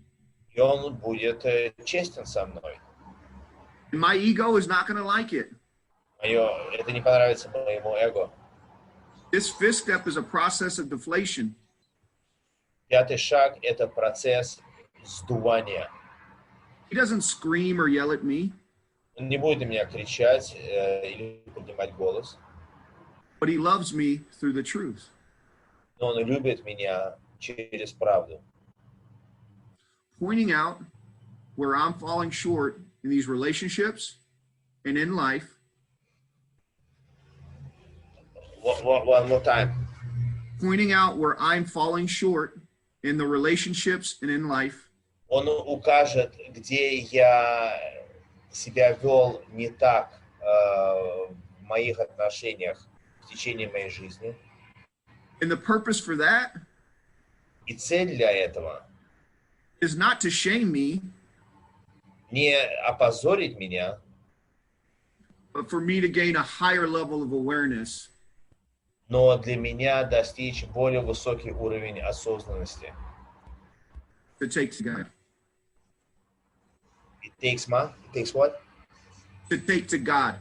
И он будет честен со мной. And my ego is not going to like it. Это не понравится моему эго. This fifth step is a process of deflation. Пятый шаг – это процесс сдувания. He doesn't scream or yell at me. Он не будет на меня кричать или поднимать голос. But he loves me through the truth. Но он любит меня через правду. Pointing out where I'm falling short in these relationships and in life. One more time. Pointing out where I'm falling short in the relationships and in life. Он укажет, где я себя вел не так в моих отношениях в течение моей жизни. And the purpose for that И цель для этого is not to shame me, не опозорить меня, but for me to gain a higher level of awareness. но для меня достичь более высокий уровень осознанности. To take to God. It takes what? To take to God.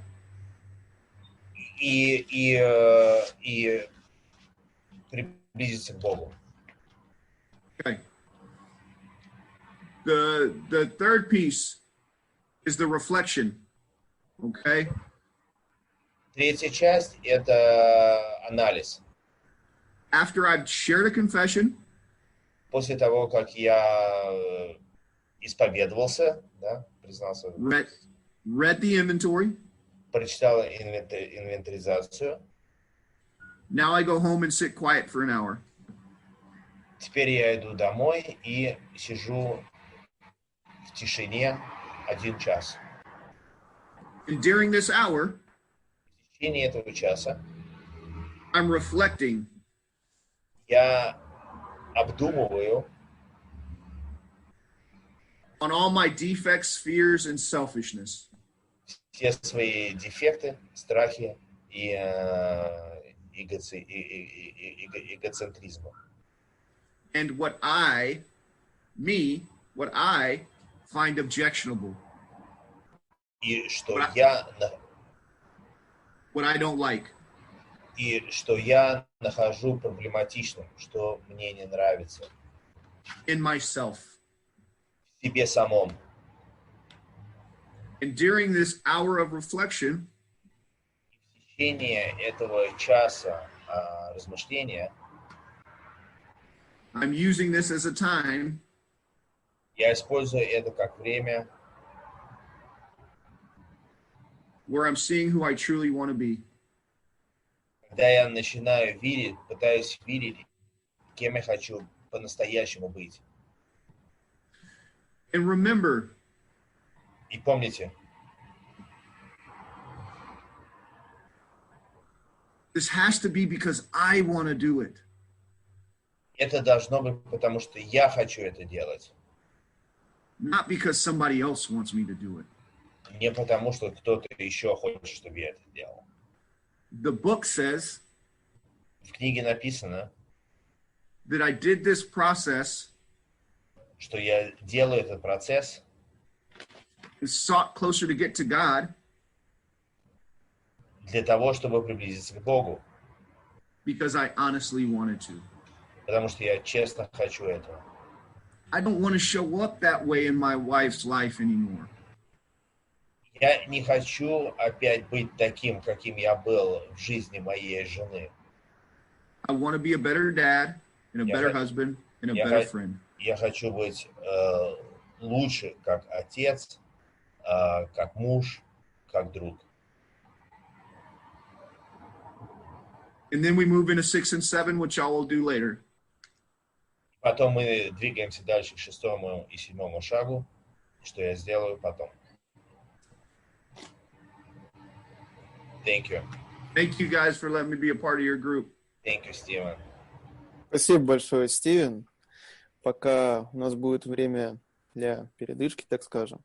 И приблизиться к Богу. Okay. The third piece is the reflection. Okay. Третья часть – это анализ. After I've shared a confession, После того, как я исповедовался, да, признался, read the inventory. Прочитал инвентаризацию. Now I go home and sit quiet for an hour. Теперь я иду домой и сижу в тишине 1 час. And during this hour, В течение этого часа I'm reflecting я обдумываю on all my defects, fears, and selfishness. все свои дефекты, страхи и эгоцентризма. And what I find objectionable, И что what I don't like. я нахожу проблематичным, что мне не нравится In myself. в себе самом. And during this hour of reflection, В течение этого часа размышления I'm using this as a time я использую это как время, where I'm seeing who I truly want to be. когда я начинаю видеть, пытаюсь видеть, кем я хочу по-настоящему быть. And remember, И помните, this has to be because I want to do it. это должно быть, потому что я хочу это делать. Not because somebody else wants me to do it. Не потому, что кто-то еще хочет, чтобы я это делал. The book says В книге написано, that I did this process что я делаю этот процесс, and sought closer to get to God для того, чтобы приблизиться к Богу. because I honestly wanted to. Потому что я честно хочу этого. I don't want to show up that way in my wife's life anymore. Я не хочу опять быть таким, каким я был в жизни моей жены. I want to be a better dad and a better husband and a better friend. Я хочу быть лучше как отец, как муж, как друг. And then we move into 6 and 7, which I will do later. Потом мы двигаемся дальше к 6 и 7 шагу, что я сделаю потом. Thank you. Thank you guys for letting me be a part of your group. Thank you, Стивен. Спасибо большое, Стивен. Пока у нас будет время для передышки, так скажем.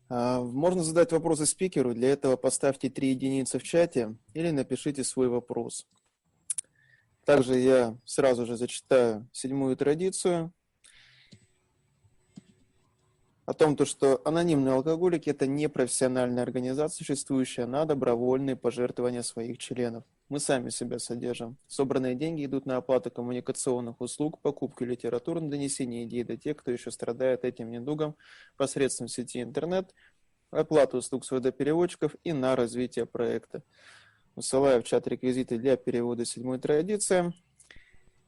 Можно задать вопросы спикеру. Для этого поставьте 3 единицы в чате или напишите свой вопрос. Также я сразу же зачитаю 7-ю традицию о том, что анонимные алкоголики – это не профессиональная организация, существующая на добровольные пожертвования своих членов. Мы сами себя содержим. Собранные деньги идут на оплату коммуникационных услуг, покупку литературы, на донесение идей до тех, кто еще страдает этим недугом посредством сети интернет, оплату услуг судопереводчиков и на развитие проекта. Высылаю в чат реквизиты для перевода 7-й традиции.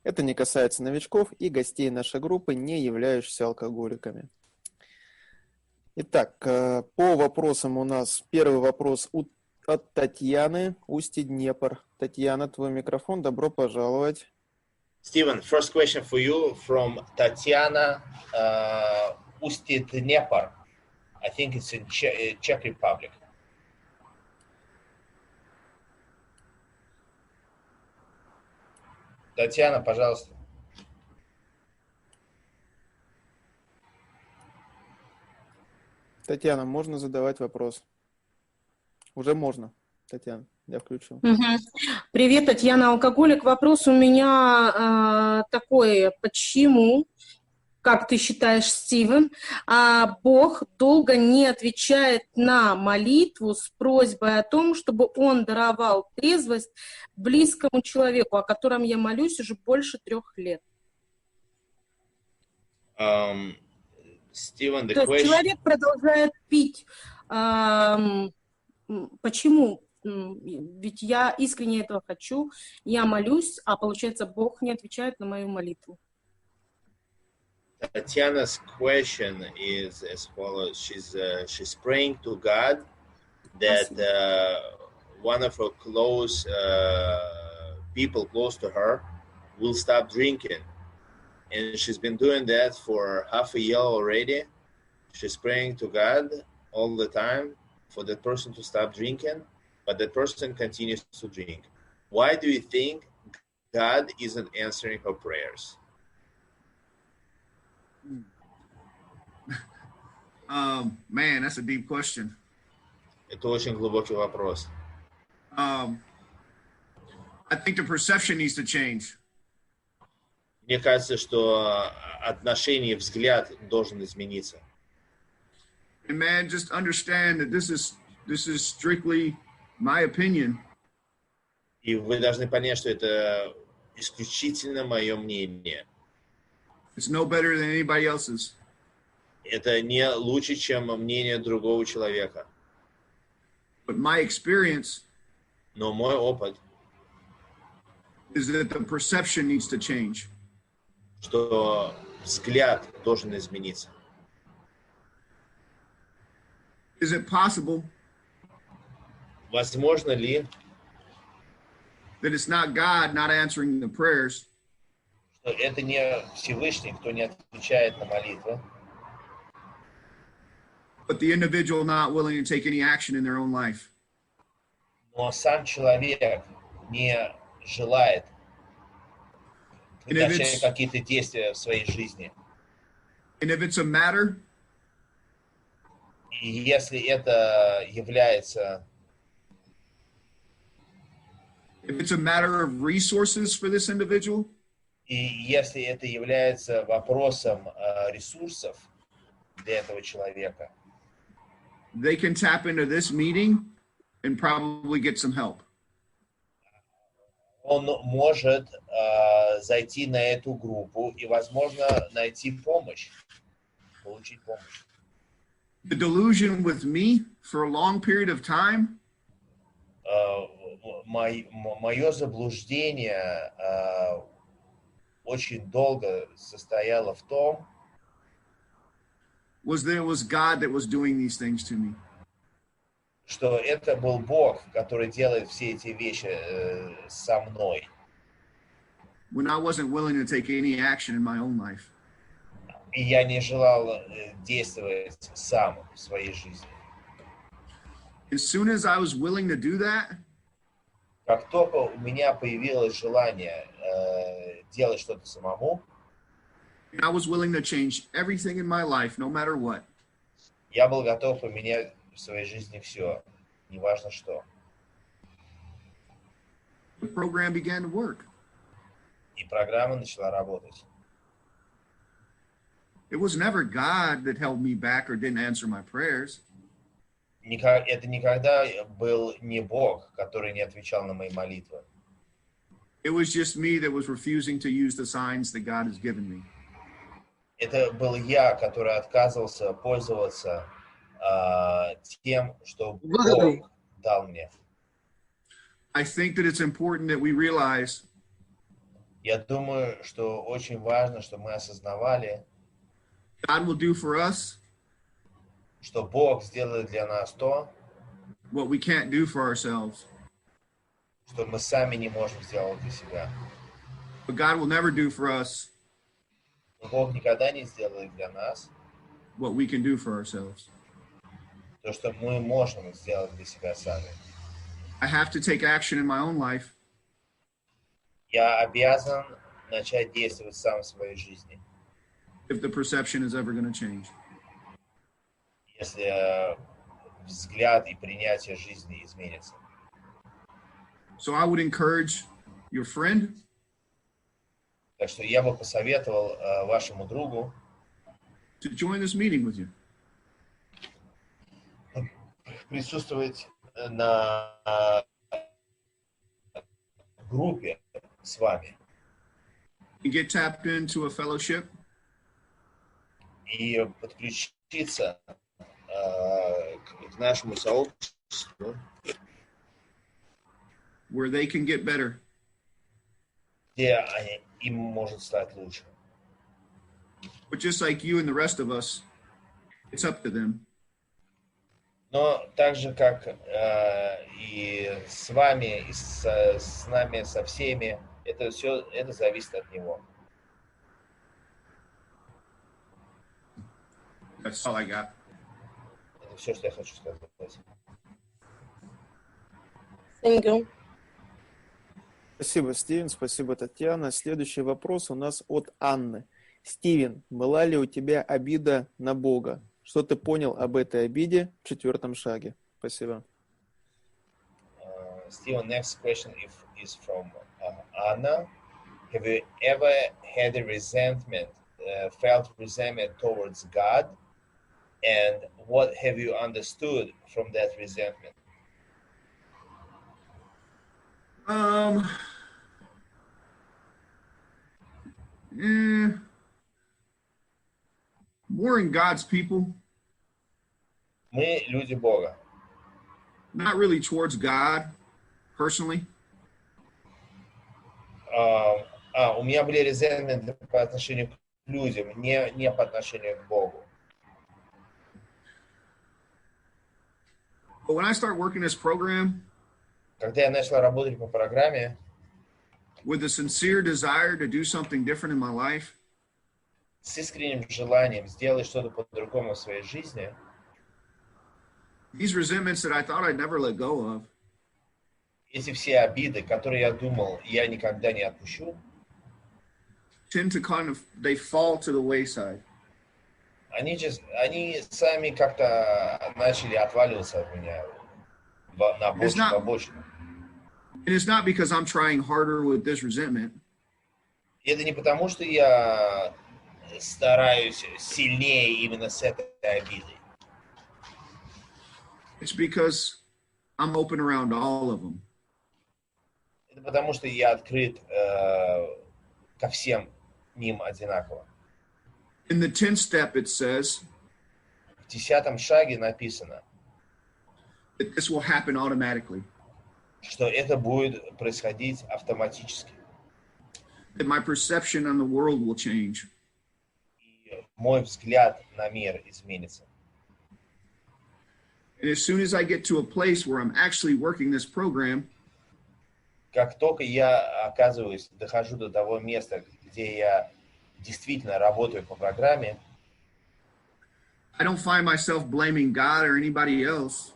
Это не касается новичков и гостей нашей группы, не являющихся алкоголиками. Итак, по вопросам у нас первый вопрос от Татьяны, Устье Днепр. Татьяна, твой микрофон, добро пожаловать. Steven, first question for you from Tatiana, Устье Днепр. I think it's in Czech Republic. Татьяна, пожалуйста. Татьяна, можно задавать вопрос? Уже можно, Татьяна, я включил. Привет, Татьяна, алкоголик. Вопрос у меня такой, почему, как ты считаешь, Стивен, Бог долго не отвечает на молитву с просьбой о том, чтобы Он даровал трезвость близкому человеку, о котором я молюсь уже больше 3 лет? Steven, То есть человек продолжает пить. Почему? Ведь я искренне этого хочу, я молюсь, а получается, Бог не отвечает на мою молитву. Tatiana's question is as follows. She's praying to God that one of her close people close to her will stop drinking. And she's been doing that for half a year already. She's praying to God all the time for that person to stop drinking, but that person continues to drink. Why do you think God isn't answering her prayers? Man, that's a deep question. Это очень глубокий вопрос. I think the perception needs to change. Мне кажется, что отношение, взгляд должен измениться. And man, just understand that this is strictly my opinion. И вы должны понять, что это исключительно мое мнение. It's no better than anybody else's. Это не лучше, чем мнение другого человека. But my experience Но мой опыт, is that the perception needs to change. что взгляд должен измениться. Is it possible Возможно ли, that it's not God not answering the prayers, что это не Всевышний, кто не отвечает на молитву, but the individual not willing to take any action in their own life? но сам человек не желает предпринять какие-то действия в своей жизни? And if it's a matter И если это является, if it's a matter of resources for this individual, и если это является вопросом ресурсов для этого человека, they can tap into this meeting and probably get some help. он может зайти на эту группу и, возможно, найти помощь, получить помощь. The delusion with me for a long period of time Мое заблуждение очень долго состояло в том, was that it was God that was doing these things to me. что это был Бог, который делает все эти вещи со мной. When I wasn't willing to take any action in my own life. И я не желал действовать сам в своей жизни. As soon as I was willing to do that, Как только у меня появилось желание делать что-то самому, and I was willing to change everything in my life, no matter what. я был готов поменять в своей жизни все, неважно что. The program began to work. И программа начала работать. It was never God that held me back or didn't answer my prayers. Это никогда был не Бог, который не отвечал на мои молитвы. It was just me that was refusing to use the signs that God has given me. Это был я, который отказывался пользоваться тем, что Бог дал мне. I think that it's important that we realize Я думаю, что очень важно, чтобы мы осознавали, God will do for us что Бог сделает для нас то, what we can't do for ourselves. что мы сами не можем сделать для себя. But God will never do for us Но Бог никогда не сделает для нас what we can do for ourselves. то, что мы можем сделать для себя сами. I have to take action in my own life Я обязан начать действовать сам в своей жизни, if the perception is ever going to change. если взгляд и принятие жизни изменятся. So I would encourage your friend Так что я бы посоветовал вашему другу to join this meeting with you. присутствовать на группе с вами And get tapped into a fellowship и подключиться к нашему сообществу, where they can get better. где им может стать лучше. But just like you and the rest of us, it's up to them. Но так же, как и с вами, и с нами, со всеми, это все, это зависит от него. That's all I got. Это все, что я хочу сказать. Thank you. Спасибо, Стивен, спасибо, Татьяна. Следующий вопрос у нас от Анны. Стивен, была ли у тебя обида на Бога? Что ты понял об этой обиде в 4 шаге? Спасибо. Steven, next question is from Anna. Have you ever had a resentment, felt resentment towards God? And what have you understood from that resentment? We're in God's people. Мы люди Бога. Not really towards God, personally. У меня были резентменты по отношению к людям, не по отношению к Богу. But when I start working this program, Когда я начал работать по программе, with a sincere desire to do something different in my life, с искренним желанием сделать что-то по-другому в своей жизни, these resentments that I thought I'd never let go of, эти все обиды, которые я думал, я никогда не отпущу, tend to they fall to the wayside. они сами как-то начали отваливаться от меня на обочину. And it's not because I'm trying harder with this resentment. И это не потому, что я стараюсь сильнее именно с этой обидой. It's because I'm open around all of them. Это потому, что я открыт ко всем ним одинаково. In the 10th step, it says В 10 шаге написано, that this will happen automatically. Что это будет происходить автоматически. That my perception on the world will change. И мой взгляд на мир изменится. And as soon as I get to a place where I'm actually working this program, как только я дохожу до того места, где я действительно работаю по программе, I don't find myself blaming God or anybody else.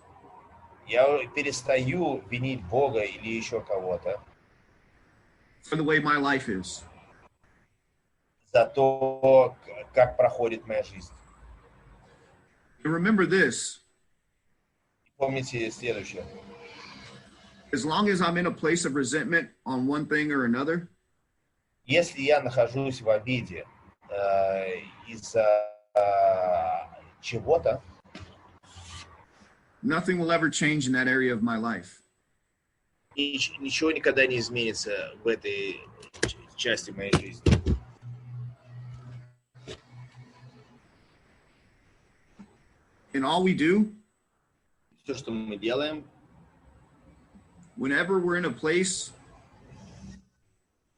Я перестаю винить Бога или еще кого-то for the way my life is. За то, как проходит моя жизнь. And remember this. Помните следующее. As long as I'm in a place of resentment on one thing or another, если я нахожусь в обиде из-за чего-то, nothing will ever change in that area of my life. Ничего никогда не изменится в этой части моей жизни. And all we do, все, что мы делаем, whenever we're in a place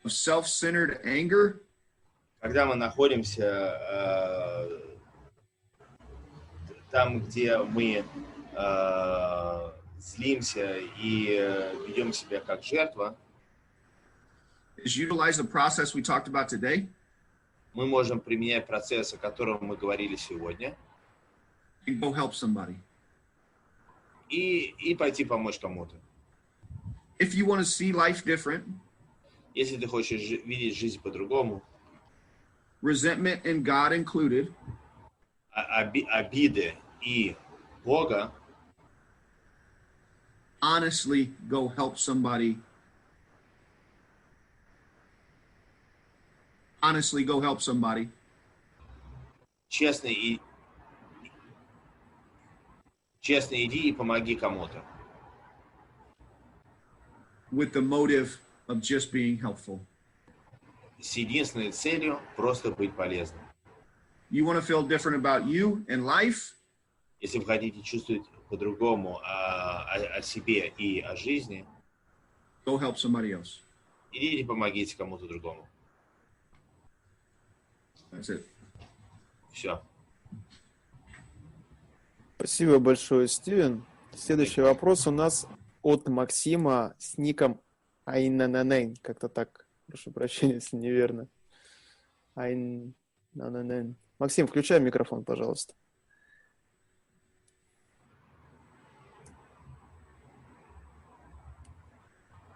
of self-centered anger, когда мы находимся там, где мы злимся и ведем себя как жертва, is utilize the process we talked about today. Мы можем применять процесс, о котором мы говорили сегодня, and go help somebody. И пойти помочь кому-то. If you want to see life different, если ты хочешь видеть жизнь по-другому, resentment and God included, обиды и Бога, honestly go help somebody. Honestly go help somebody. Честно иди и помоги кому-то. With the motive of just being helpful. С единственной целью просто быть полезным. You want to feel different about you and life? Если вы хотите чувствовать по-другому о себе и о жизни, go help somebody else. Идите помогите кому-то другому. That's it. Все. Спасибо большое, Стивен. Следующий вопрос у нас от Максима с ником Айнананен. Как-то так. Прошу прощения, если неверно. Айнананен. Максим, включай микрофон, пожалуйста.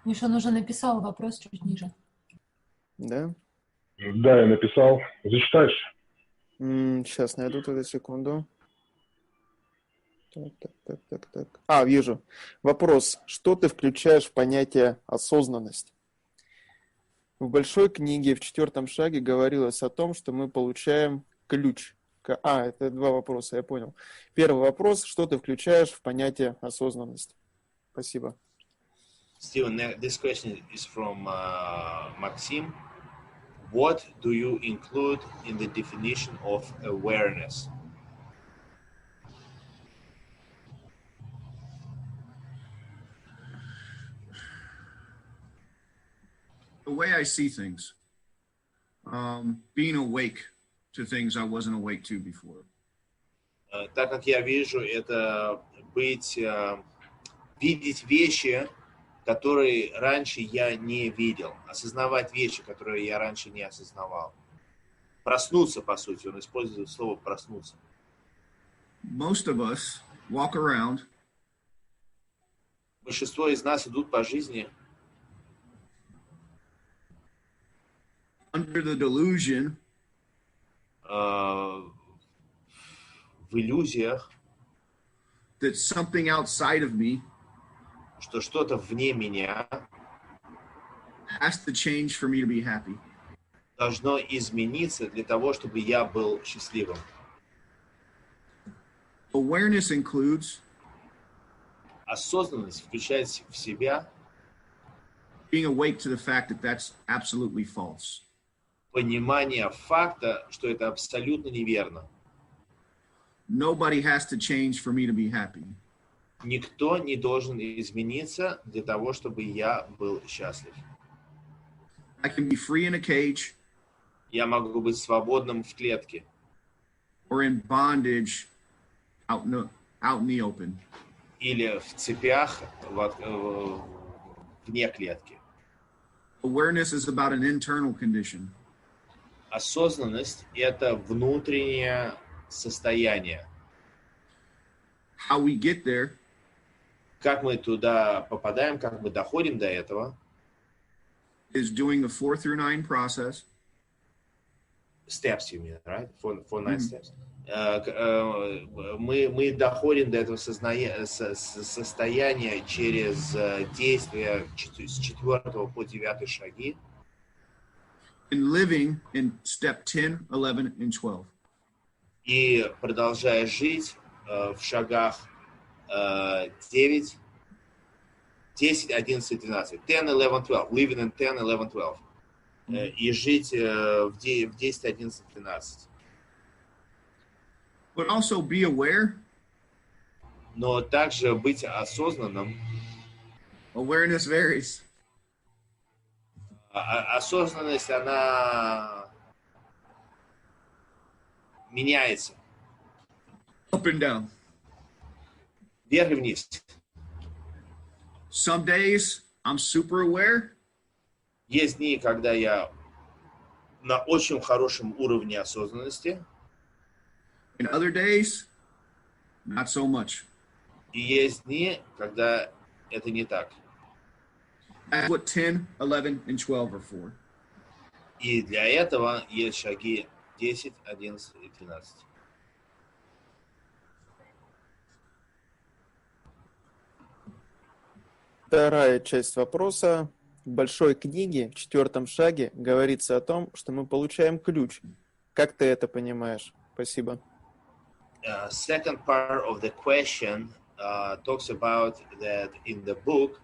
Миша, он уже написал вопрос чуть ниже. Да? Да, я написал. Зачитаешь? Сейчас найду тогда секунду. Так. Вижу. Вопрос. Что ты включаешь в понятие осознанность? В большой книге в 4 шаге говорилось о том, что мы получаем ключ. Это 2 вопроса, я понял. Первый вопрос. Что ты включаешь в понятие осознанность? Спасибо. Steven, this question is from Maxim. What do you include in the definition of awareness? The way I see things, being awake to things I wasn't awake to before. Так как я вижу, это видеть вещи, которые раньше я не видел, осознавать вещи, которые я раньше не осознавал. Проснуться, по сути, он использует слово проснуться. Most of us walk around. Большинство из нас идут по жизни Under the delusion в иллюзиях, that something outside of me что что-то вне меня has to change for me to be happy. должно измениться для того, чтобы я был счастливым. Awareness includes Осознанность включает в себя being awake to the fact that that's absolutely false. понимание факта, что это абсолютно неверно. Nobody has to change for me to be happy. Никто не должен измениться для того, чтобы я был счастлив. I can be free in a cage Я могу быть свободным в клетке or in bondage out in the open. или в цепях вне клетки. Awareness is about an internal condition. Осознанность – это внутреннее состояние. How we get there Как мы туда попадаем, как мы доходим до этого, is doing the 4 through 9 process. steps, you mean, right? For 9 steps. Мы доходим до этого состояния через действия с 4 по 9 шаги. And living in step 10, 11, and 12. И продолжая жить в шагах 9, 10, 11, 12. 10, 11, 12. Living in 10, 11, 12. И жить в 10, 11, 12. But also be aware. Но также быть осознанным. Awareness varies. Осознанность, она меняется. Up and down. Вверх и вниз. Some days I'm super aware. Есть дни, когда я на очень хорошем уровне осознанности. And other days, not so much. И есть дни, когда это не так. That's what 10, 11, and 12 are for. И для этого есть шаги 10, 11 и 13. Вторая часть вопроса. В большой книге, в 4 шаге, говорится о том, что мы получаем ключ. Как ты это понимаешь? Спасибо. Second part of the question talks about that in the book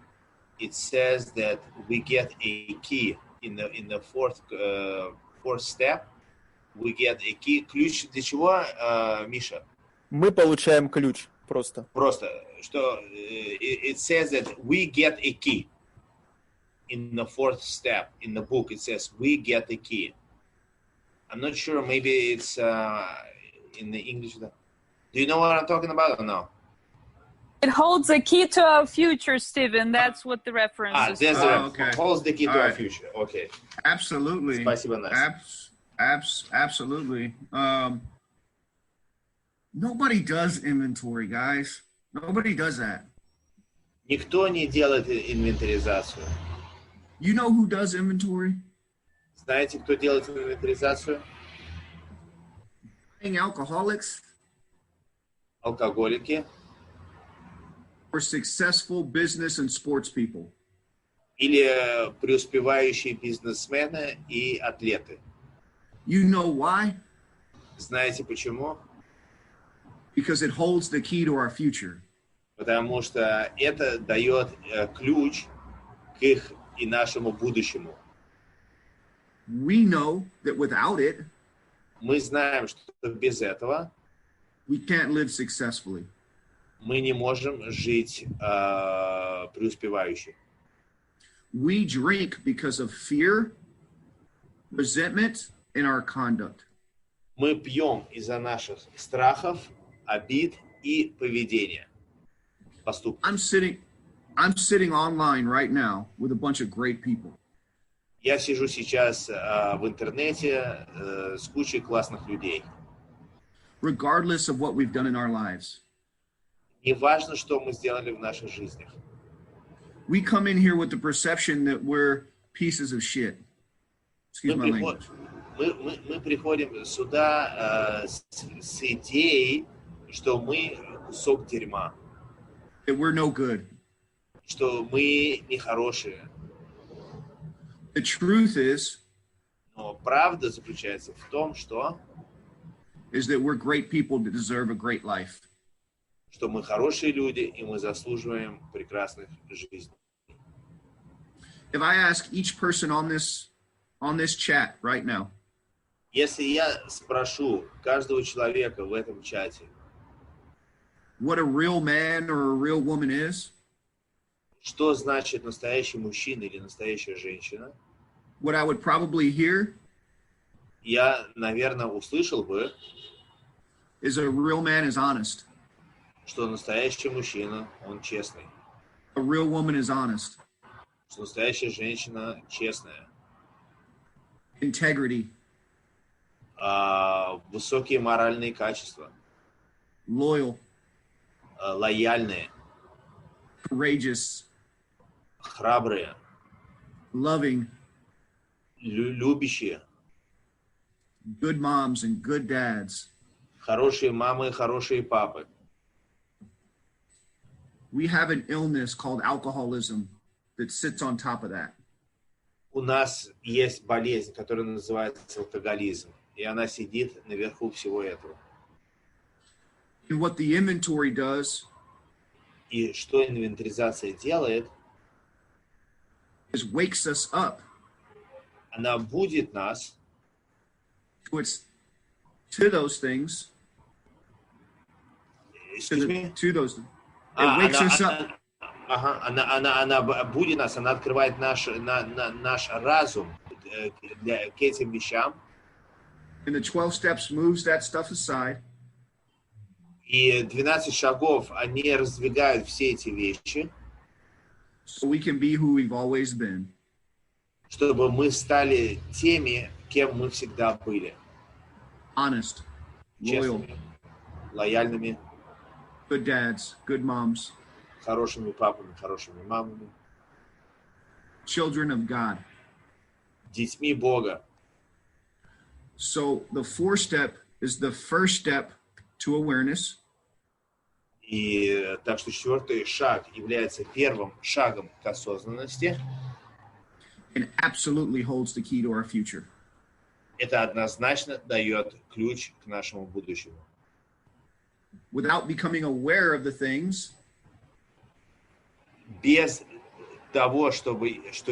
it says that we get a key in the fourth step. We get a key. Ключ для чего, Миша? Мы получаем ключ просто. Просто, что it says that we get a key. In the 4th step in the book, it says we get a key. I'm not sure. Maybe it's in the English. Do you know what I'm talking about or no? It holds the key to our future, Stephen. That's what the reference is. There's okay. Holds the key to our right. future. Okay. Absolutely. Спасибо, Настя. Absolutely. Nobody does inventory, guys. Nobody does that. Никто не делает инвентаризацию. You know who does inventory? Знаете, кто делает инвентаризацию? Alcoholics. Алкоголики. Or successful business and sports people. Или преуспевающие бизнесмены и атлеты. You know why? Знаете почему? Because it holds the key to our future. Потому что это дает ключ к их и нашему будущему. We know that without it, Мы знаем, что без этого we can't live successfully. мы не можем жить преуспевающе. We drink because of fear, resentment, and our conduct. Мы пьем из-за наших страхов, обид и поведения. Поступков. I'm sitting online right now with a bunch of great people. Я сижу сейчас в интернете с кучей классных людей. Regardless of what we've done in our lives. Не важно, что мы сделали в наших жизнях. We come in here with the perception that we're pieces of shit. Excuse my language. Мы приходим сюда с идеей, что мы кусок дерьма. That we're no good. Что мы нехорошие. The truth is, Но правда заключается в том, что is that we're great people that deserve a great life. Что мы хорошие люди, и мы заслуживаем прекрасных жизней. If I ask each person on this chat right now, если я спрошу каждого человека в этом чате, what a real man or a real woman is, что значит настоящий мужчина или настоящая женщина, what I would probably hear, я, наверное, услышал бы, is a real man is honest. Что настоящий мужчина, он честный. A real woman is honest. Что настоящая женщина честная. Integrity. Высокие моральные качества. Loyal. Лояльные. Courageous. Храбрые. Loving. Любящие. Good moms and good dads. Хорошие мамы, хорошие папы. We have an illness called alcoholism that sits on top of that. У нас есть болезнь, которая называется алкоголизм, и она сидит наверху всего этого. And what the inventory does, и что инвентаризация делает, is wakes us up. Она будет нас to those things. To those. It wakes us up. Она будет нас, она открывает наш разум к этим вещам. And the 12 steps moves that stuff aside. И 12 шагов, они раздвигают все эти вещи. So we can be who we've always been. Чтобы мы стали теми, кем мы всегда были. Honest. Loyal. Лояльными. Good dads, good moms. Хорошими папами, хорошими мамами. Children of God. Детьми Бога. So the 4 step is the first step to awareness. И так что 4-й шаг является первым шагом к осознанности. It absolutely holds the key to our future. Это однозначно дает ключ к нашему будущему. Without becoming aware of the things, без того, чтобы у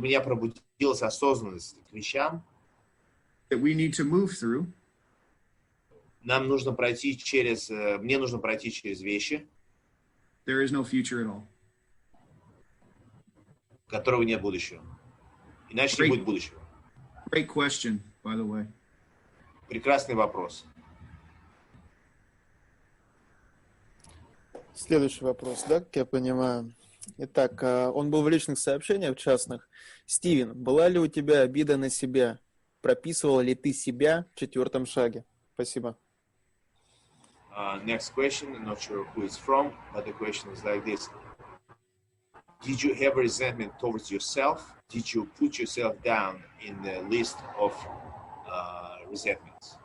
меня пробудилась осознанность к вещам, that we need to move through, мне нужно пройти через вещи, there is no future at all. Которого нет будущего. Иначе не будет будущего. Great question, by the way. Прекрасный вопрос. Следующий вопрос, да, как я понимаю. Итак, он был в личных сообщениях, в частных. Стивен, была ли у тебя обида на себя? Прописывал ли ты себя в 4 шаге? Спасибо. Next question, I'm not sure who it's from, but the question is like this. Did you have resentment towards yourself? Did you put yourself down in the list of resentments?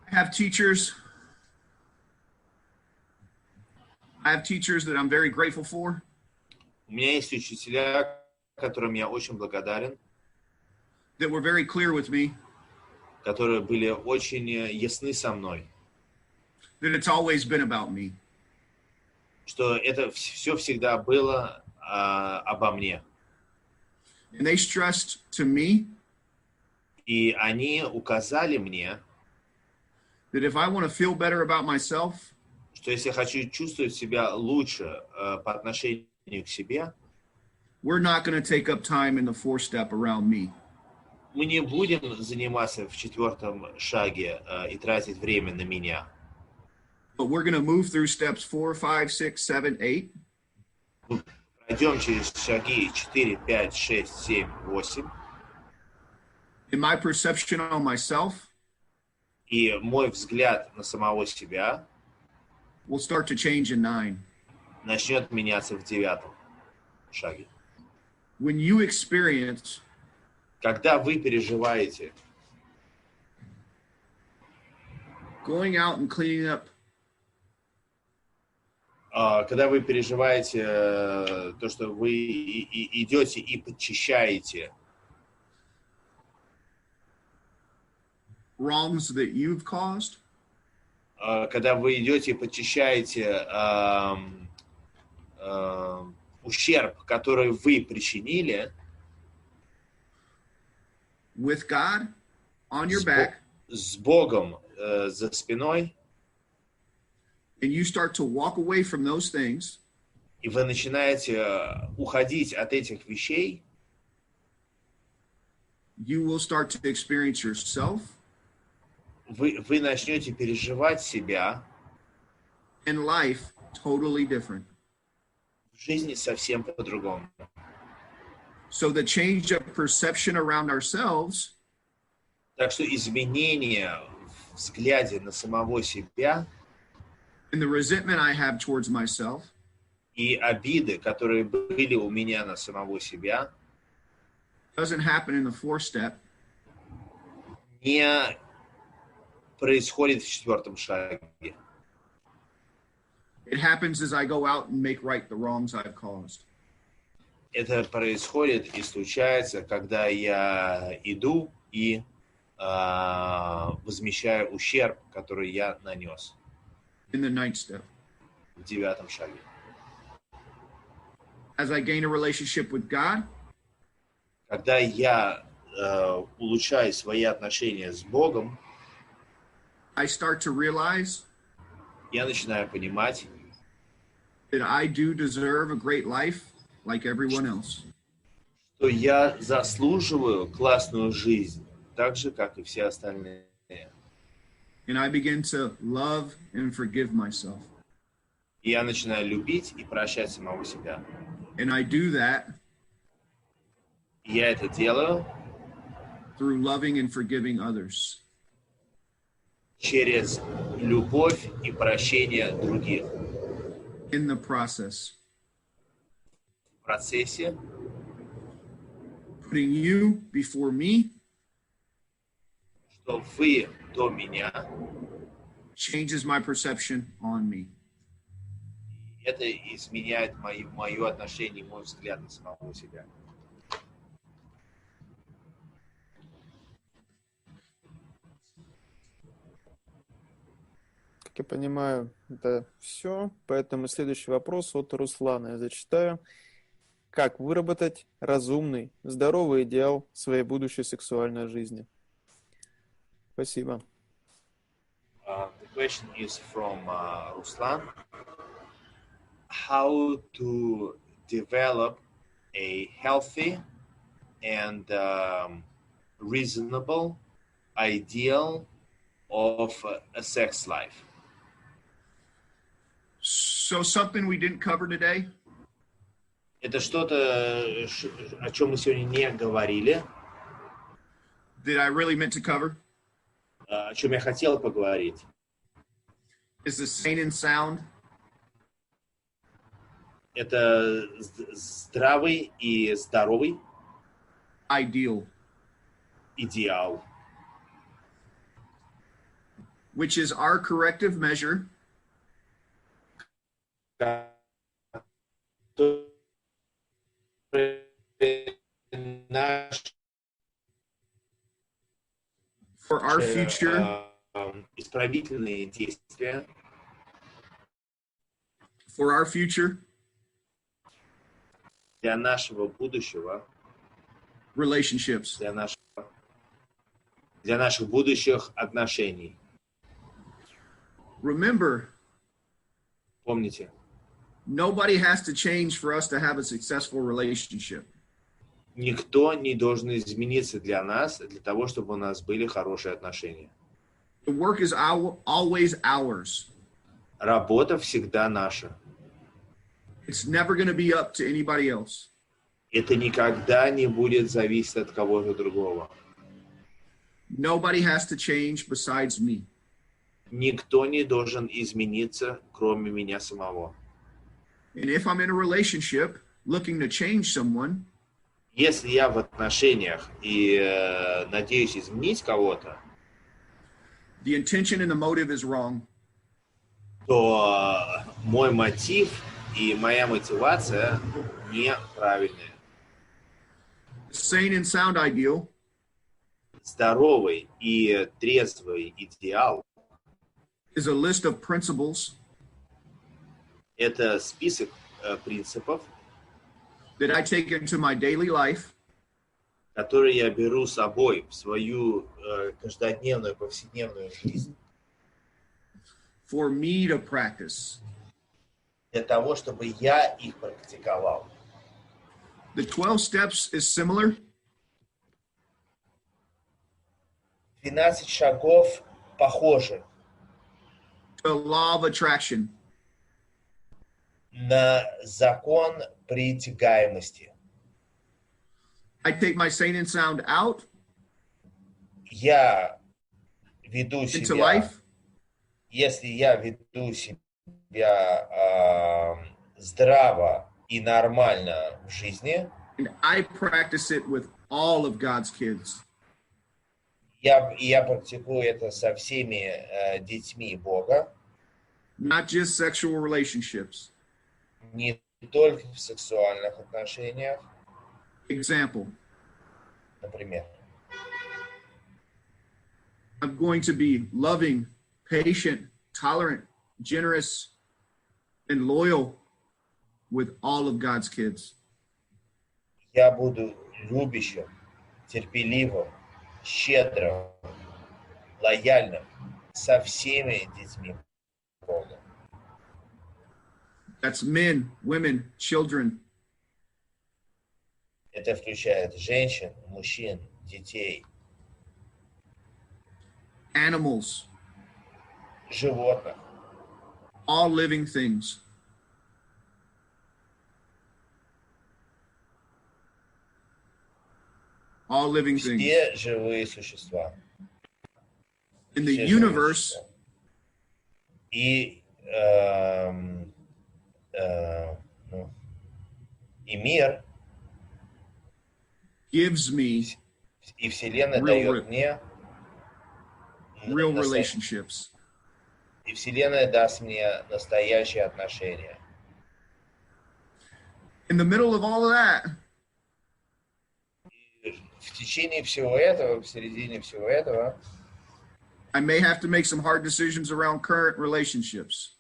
I have teachers that I'm very grateful for. У меня есть учителя, которым я очень благодарен, that were very clear with me, которые были очень ясны со мной, that it's always been about me. Что это все всегда было обо мне. And they stressed to me И они указали мне, that if I want to feel better about myself, что если я хочу чувствовать себя лучше по отношению к себе, we're not going to take up time in the 4-step around me. мы не будем заниматься в 4 шаге и тратить время на меня. But we're going to move through steps 4, 5, 6, 7, 8. Пройдем через шаги 4, 5, 6, 7, 8. In my perception on myself, И мой взгляд на самого себя will start to change in 9. начнет меняться в 9 шаге. When you experience Когда вы переживаете going out and cleaning up когда вы переживаете то, что вы идете и подчищаете wrongs that you've caused, когда вы идете и подчищаете ущерб, который вы причинили with God on your back, с Богом за спиной, and you start to walk away from those things, и вы начинаете уходить от этих вещей, you will start to experience yourself вы начнете переживать себя and life totally different. в жизни совсем по-другому. So the change of perception around ourselves Так что изменения в взгляде на самого себя and the resentment I have towards myself и обиды, которые были у меня на самого себя, doesn't happen in the 4-step. не происходит в 4 шаге. It happens as I go out and make right the wrongs I've caused. Это происходит и случается, когда я иду и возмещаю ущерб, который я нанес. In the 9th step. В 9 шаге. As I gain a relationship with God, Когда я улучшаю свои отношения с Богом, I start to realize я начинаю понимать, that I do deserve a great life like everyone else. что я заслуживаю классную жизнь, так же, как и все остальные. And I begin to love and forgive myself. И я начинаю любить и прощать самого себя. And I do that И я это делаю through loving and forgiving others. через любовь и прощение других. In the process, В процессе putting you before me что вы до меня, changes my perception on me. это изменяет мое отношение, мой взгляд на самого себя. Как я понимаю, это все. Поэтому следующий вопрос от Руслана я зачитаю. Как выработать разумный, здоровый идеал своей будущей сексуальной жизни? Спасибо. The question is from Ruslan. How to develop a healthy and reasonable ideal of a sex life. So something we didn't cover today? Это что-то, о чем мы сегодня не говорили, That I really meant to cover? о чем я хотел поговорить. Is the sane and sound? Это здравый и здоровый Ideal. идеал, Which is our corrective measure наш for our future, исправительные действия for our future для нашего будущего, relationships. для наших будущих отношений. Remember, Помните, nobody has to change for us to have a successful relationship. никто не должен измениться для нас, для того, чтобы у нас были хорошие отношения. The work is always ours. Работа всегда наша. It's never going to be up to anybody else. Это никогда не будет зависеть от кого-то другого. Nobody has to change besides me. Никто не должен измениться, кроме меня самого. And if I'm in a relationship looking to change someone, Если я в отношениях и надеюсь изменить кого-то, the intention and the motive is wrong. то мой мотив и моя мотивация неправильные. Sane and sound ideal Здоровый и трезвый идеал is a list of principles – это список принципов, that I take into my daily life которые я беру с собой в свою каждодневную, повседневную жизнь for me to practice. для того, чтобы я их практиковал. The 12 steps is similar, 12 шагов похожи to law of attraction. на закон притягаемости. I take my sane and sound out Я веду into себя, life, если я веду себя здраво и нормально в жизни, and I practice it with all of God's kids. я практикую это со всеми детьми Бога, Not just sexual relationships. не только в сексуальных отношениях, Example, например. I'm going to be loving, patient, tolerant, generous, and loyal with all of God's kids. Я буду любящим, терпеливым, щедрым, лояльным со всеми детьми Бога. That's men, women, children, Это включает женщин, мужчин, детей, animals, животных, all living things. All living things. все живые существа. In the Все живые universe, существа. И мир, gives me и Вселенная Real дает мне real relationships. И Вселенная даст мне настоящие отношения. In the middle of all of that, В течение всего этого, в середине всего этого, I may have to make some hard decisions around current relationships.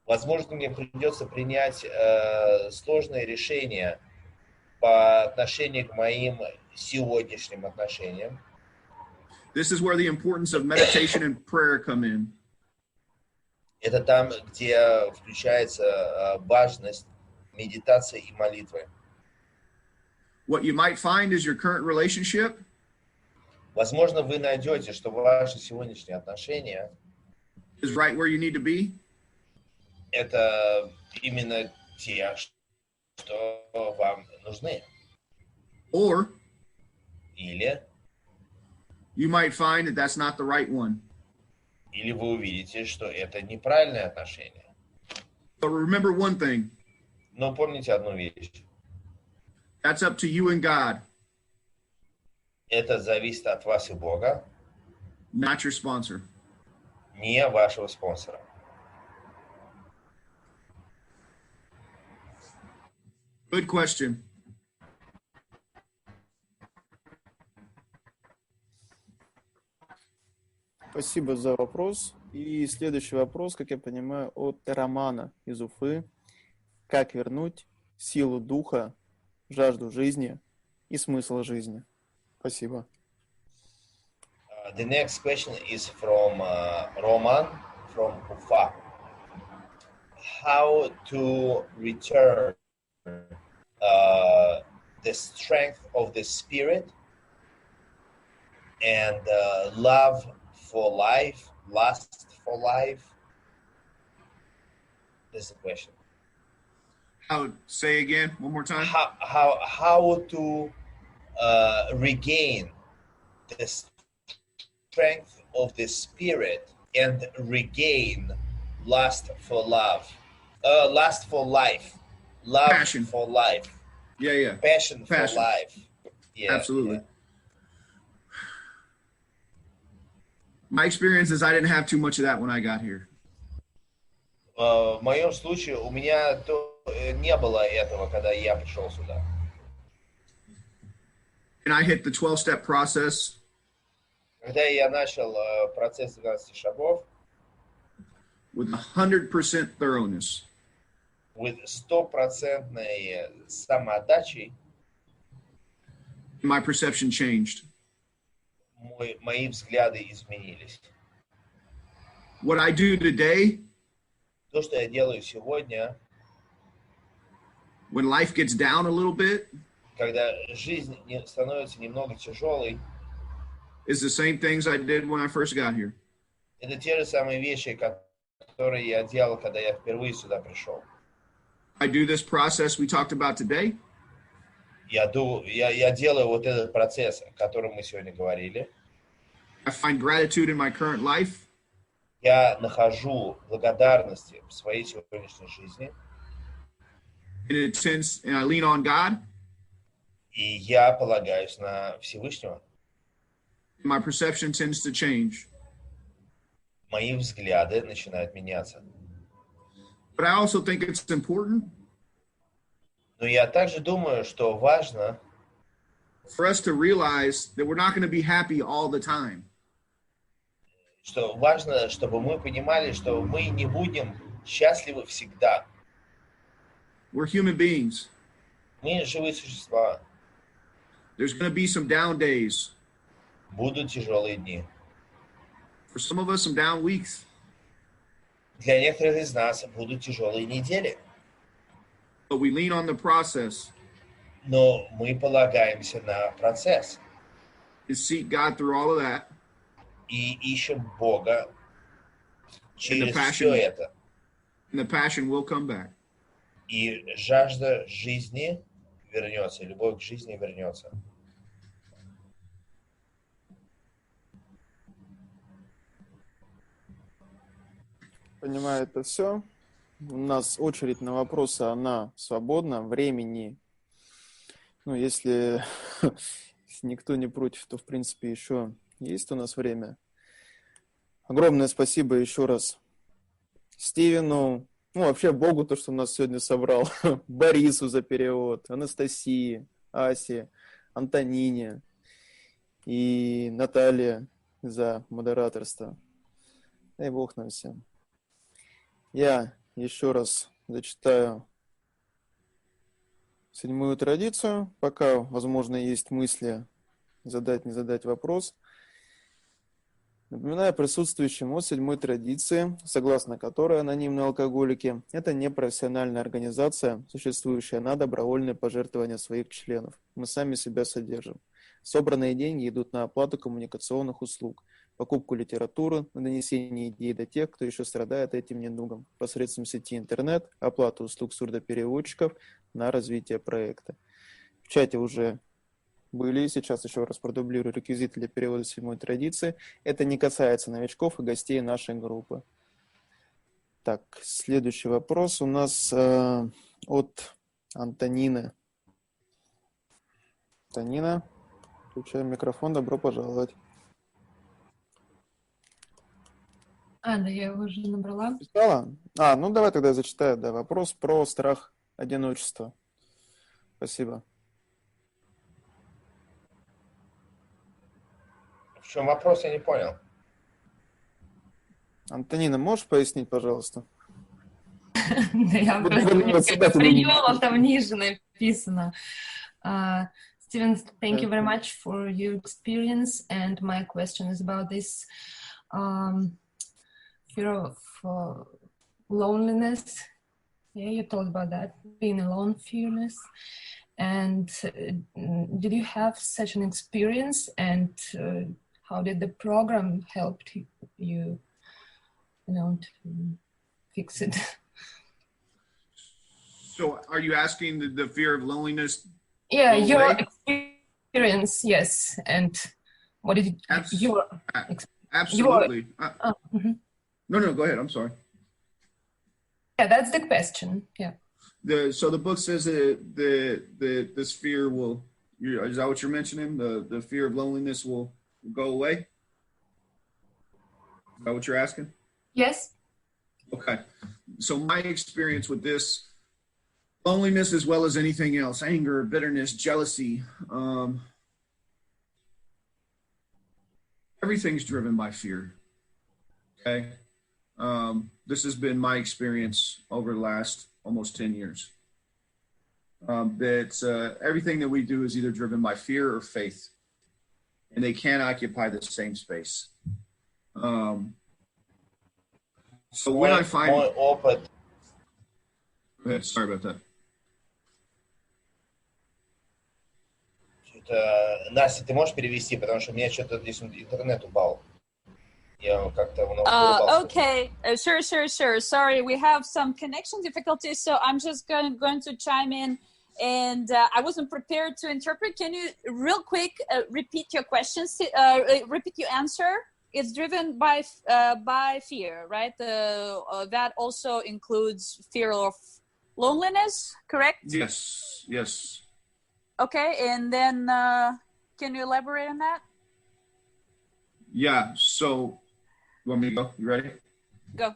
возможно, мне придется принять сложные решения по отношению к моим сегодняшним отношениям. This is where the importance of meditation and prayer come in. Это там, где включается важность медитации и молитвы. What you might find is your current relationship Возможно, вы найдете, что ваши сегодняшние отношения is right where you need to be, это именно те, что вам нужны. or Или you might find that that's not the right one. вы увидите, что это неправильное отношение. But remember one thing, Но помните одну вещь. that's up to you and God, Это зависит от вас и Бога, not your sponsor. не вашего спонсора. Good question. Спасибо за вопрос. И следующий вопрос, как я понимаю, от Романа из Уфы. Как вернуть силу духа, жажду жизни и смысл жизни? Спасибо. The next question is from Roman from Ufa. How to return the strength of the spirit and love for life, lust for life? This is the question. How, say again, one more time. How to regain the strength of the spirit and regain lust for love, lust for life, love Passion. for life, Yeah. passion for Passion. life. Yeah, Absolutely. yeah. My experience is I didn't have too much of that when I got here. В моем случае у меня не было этого, когда я пришел сюда. And I hit the 12-step process Когда я начал процесс 12 шагов with 100% thoroughness. with 100% самоотдачей, My perception changed. мои взгляды изменились. What I do today, То, что я делаю сегодня, when life gets down a little bit, когда жизнь становится немного тяжелой, is the same things I did when I first got here. это те же самые вещи, которые я делал, когда я впервые сюда пришел. I do this process we talked about today. Я делаю вот этот процесс, о котором мы сегодня говорили. I find gratitude in my current life. Я нахожу благодарности в своей сегодняшней жизни. And I lean on God. И я полагаюсь на Всевышнего. My perception tends to change. Мои взгляды начинают меняться. But I also think it's important Но я также думаю, что важно, for us to realize that we're not going to be happy all the time. чтобы мы понимали, что мы не будем счастливы всегда. We're human beings. Мы живые существа. There's going to be some down days. Будут тяжелые дни. For some of us, some down weeks. Для некоторых из нас будут тяжелые недели. But we lean on the process Но мы полагаемся на процесс and seek God through all of that. и ищем Бога через passion. все это. And the passion will come back. И жажда жизни вернется, любовь к жизни вернется. Понимаю это все. У нас очередь на вопросы, она свободна, времени. Ну, если никто не против, то, в принципе, еще есть у нас время. Огромное спасибо еще раз Стивену, ну, вообще Богу, то, что нас сегодня собрал, Борису за перевод, Анастасии, Асе, Антонине и Наталье за модераторство. Дай Бог нам всем. Я еще раз зачитаю 7-ю традицию, пока, возможно, есть мысли задать, не задать вопрос. Напоминаю присутствующим о 7-й традиции, согласно которой анонимные алкоголики – это непрофессиональная организация, существующая на добровольное пожертвование своих членов. Мы сами себя содержим. Собранные деньги идут на оплату коммуникационных услуг, покупку литературы, на донесение идей до тех, кто еще страдает этим недугом, посредством сети интернет, оплату услуг сурдопереводчиков, на развитие проекта. В чате уже были, сейчас еще раз продублирую реквизиты для перевода 7-й традиции. Это не касается новичков и гостей нашей группы. Так, следующий вопрос у нас от Антонины. Антонина, включаем микрофон, добро пожаловать. Да, я его уже набрала. Писала? Ну давай тогда зачитаю, да, вопрос про страх одиночества. Спасибо. В чем вопрос, я не понял. Антонина, можешь пояснить, пожалуйста? Да, я просто приняла, там ниже написано. Steven, thank you very much for your experience, and my question is about this fear of loneliness. Yeah, you told about that, being alone, fearless. And did you have such an experience, and how did the program help you, to fix it? So are you asking the fear of loneliness? Yeah, your experience, yes. And what did your absolutely. No, go ahead. I'm sorry. Yeah, that's the question. Yeah. So the book says that this fear will. Is that what you're mentioning? The fear of loneliness will go away. Is that what you're asking? Yes. Okay. So my experience with this. Loneliness as well as anything else, anger, bitterness, jealousy, everything's driven by fear, okay? This has been my experience over the last almost 10 years. That everything that we do is either driven by fear or faith, and they can't occupy the same space. So when I find... Go ahead, sorry about that. Настя, ты можешь перевести, потому что у меня что-то здесь интернет упал. Я как-то Okay, sure. Sorry, we have some connection difficulties, so I'm just going to chime in. And I wasn't prepared to interpret. Can you real quick repeat your questions? Repeat your answer. It's driven by fear, right? That also includes fear of loneliness, correct? Yes. Okay, and then can you elaborate on that? Yeah, so, you want me to go? You ready? Go,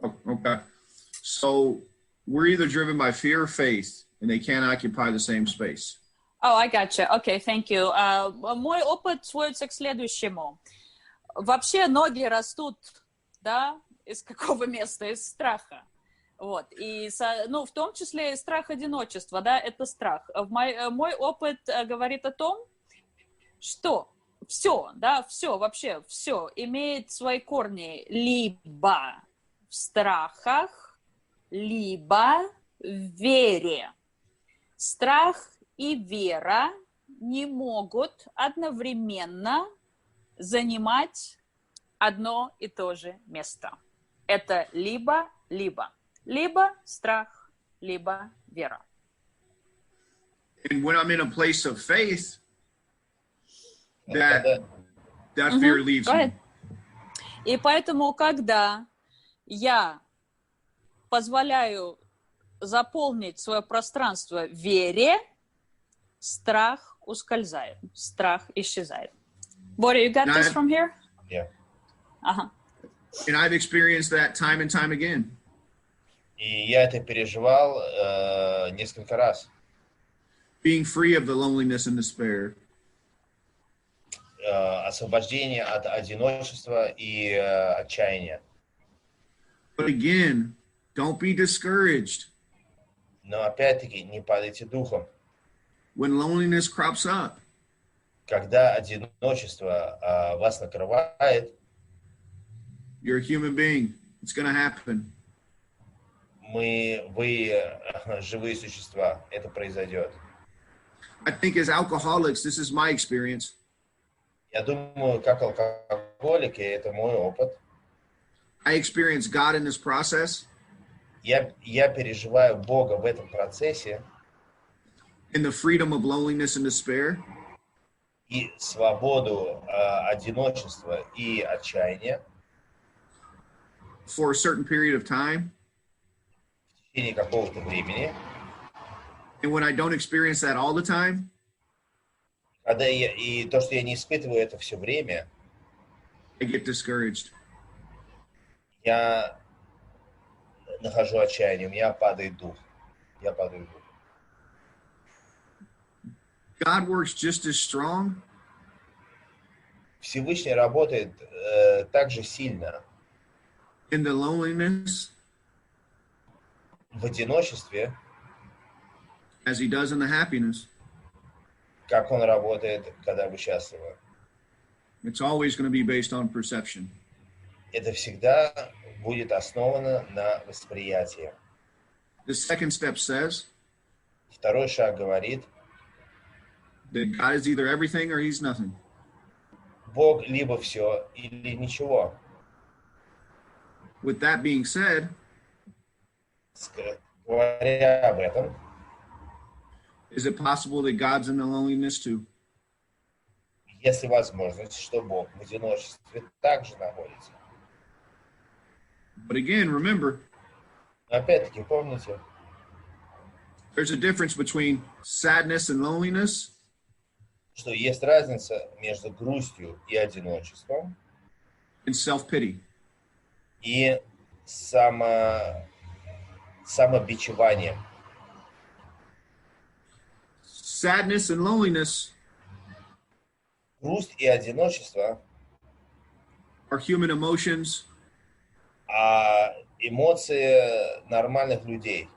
Oh, okay. So, we're either driven by fear or faith, and they can't occupy the same space. Oh, I gotcha. Okay, thank you. Мой опыт сводится к следующему. Вообще ноги растут, да, из какого места? Из страха. Вот, и, в том числе и страх одиночества, да, это страх. Мой опыт говорит о том, что все имеет свои корни либо в страхах, либо в вере. Страх и вера не могут одновременно занимать одно и то же место. Это либо страх, либо вера. And when I'm in a place of faith, that fear leaves me. И поэтому, когда я позволяю заполнить свое пространство вере, страх ускользает, страх исчезает. Боря, you got this from here? Yeah. And I've experienced that time and time again. И я это переживал несколько раз. Being free of the loneliness and despair. Освобождение от одиночества и отчаяния. But again, don't be discouraged. Но опять-таки не падайте духом. When loneliness crops up. Когда одиночество вас накрывает. You're a human being. It's going to happen. Вы живые существа, это произойдет. I think as alcoholics, this is my experience. Я думаю, как алкоголик, и это мой опыт, I experience God in this process, я переживаю Бога в этом процессе in the freedom of loneliness and despair, и свободу одиночества и отчаяния for a certain period of time. в течение какого-то времени. And when I don't experience that all the time, И то, что я не испытываю это все время, I get discouraged. я нахожу отчаяние, у меня падает дух. Я падаю в дух. God works just as strong Всевышний работает так же сильно in the loneliness в одиночестве, as he does in the happiness. как он работает, когда вы счастливы. It's always going to be based on perception. Это всегда будет основано на восприятии. The second step says Второй шаг говорит, that God is either everything or he's nothing. Бог либо все, или ничего. With that being said, Говоря об этом, is it possible that God's in the loneliness too? есть ли возможность, что Бог в одиночестве также находится. But again, remember, Но опять-таки, помните, there's a difference between sadness and loneliness что есть разница между грустью и одиночеством and self-pity. и самобичеванием. Sadness and loneliness Грусть и одиночество, are human emotions эмоции нормальных людей.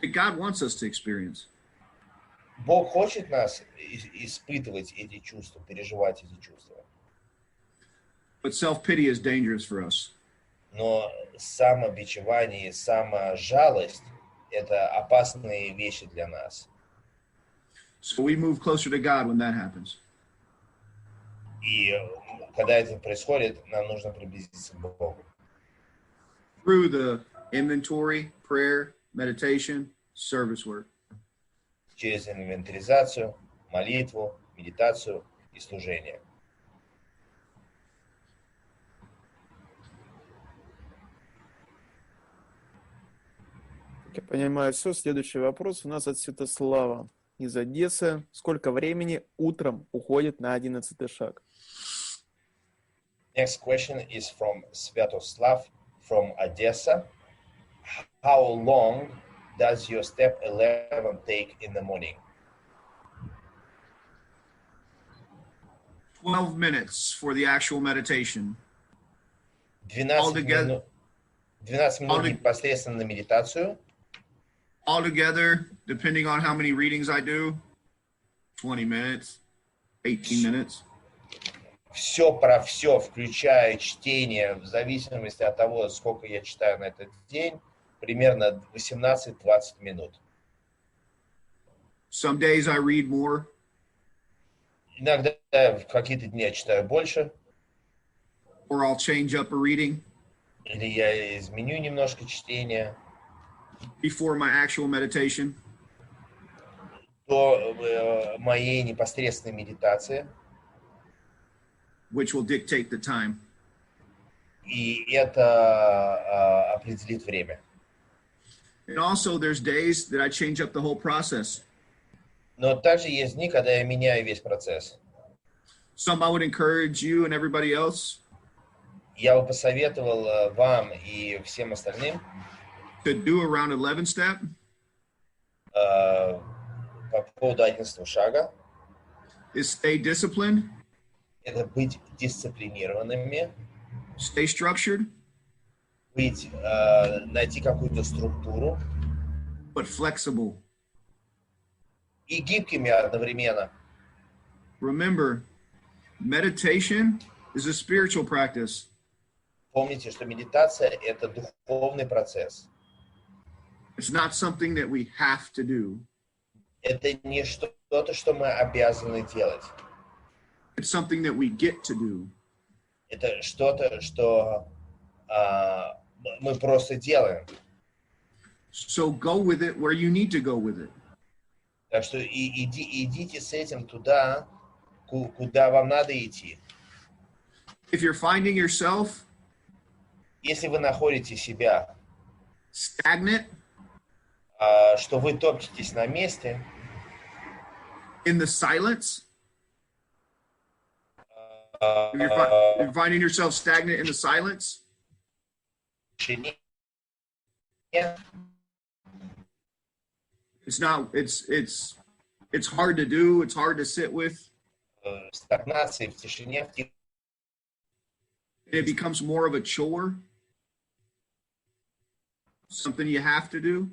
that God wants us to experience. Бог хочет нас испытывать эти чувства, переживать эти чувства. But self-pity is dangerous for us. Но самобичевание и саможалость – это опасные вещи для нас. So we move closer to God when that happens. И когда это происходит, нам нужно приблизиться к Богу. Through the inventory, prayer, meditation, service work. Через инвентаризацию, молитву, медитацию и служение. Я понимаю все. Следующий вопрос у нас от Святослава из Одессы. Сколько времени утром уходит на 11-й шаг? Next question is from Святослав from Odessa. How long does your step 11 take in the morning? 12 minutes for the actual meditation. 12 минут непосредственно на медитацию. Altogether, depending on how many readings I do, 20 minutes, 18 minutes. Все про все, включая чтение, в зависимости от того, сколько я читаю на этот день, примерно 18-20 минут. Some days I read more. Иногда в какие-то дни я читаю больше, Or I'll change up a reading или я изменю немножко чтение, before my actual meditation. до моей непосредственной медитации. Which will dictate the time. И это определит время. And also there's days that I change up the whole process. Но также есть дни, когда я меняю весь процесс. Some I would encourage you and everybody else Я бы посоветовал вам и всем остальным to do around 11 step. По поводу 11 шага. Is stay disciplined. Это быть дисциплинированными, Stay structured. Найти какую-то структуру But flexible. и гибкими одновременно. Remember, meditation is a spiritual practice. Помните, что медитация – это духовный процесс. It's not something that we have to do. Это не что-то, что мы обязаны делать. It's something that we get to do. Это что-то, что мы просто делаем. So go with it where you need to go with it. Так что идите с этим туда, куда вам надо идти. If you're finding yourself Если вы находите себя, stagnant что вы топчетесь на месте, in the silence, if you're finding yourself stagnant in the silence, it's hard to do, it's hard to sit with. Стагнации, в тишине, It becomes more of a chore, something you have to do.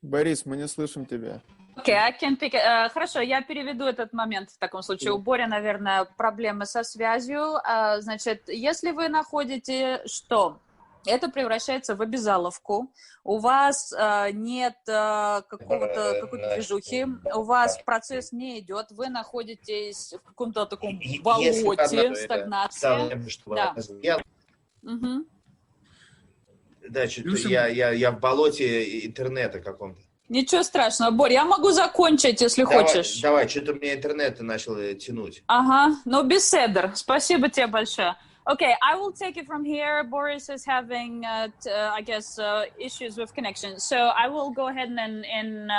Борис, мы не слышим тебя. Okay, I can pick Хорошо, я переведу этот момент в таком случае. У Боря, наверное, проблемы со связью. Значит, если вы находите, что это превращается в обязаловку, у вас нет какой-то движухи, у вас процесс не идет, вы находитесь в каком-то таком болоте, стагнации. Да. Угу. Значит, я в болоте интернета каком-то. Ничего страшного. Борь, я могу закончить, если хочешь. Давай, что-то у меня интернет начал тянуть. Ага, ну беседер. Спасибо тебе большое. Okay, I will take it from here. Boris is having, I guess, issues with connection. So I will go ahead and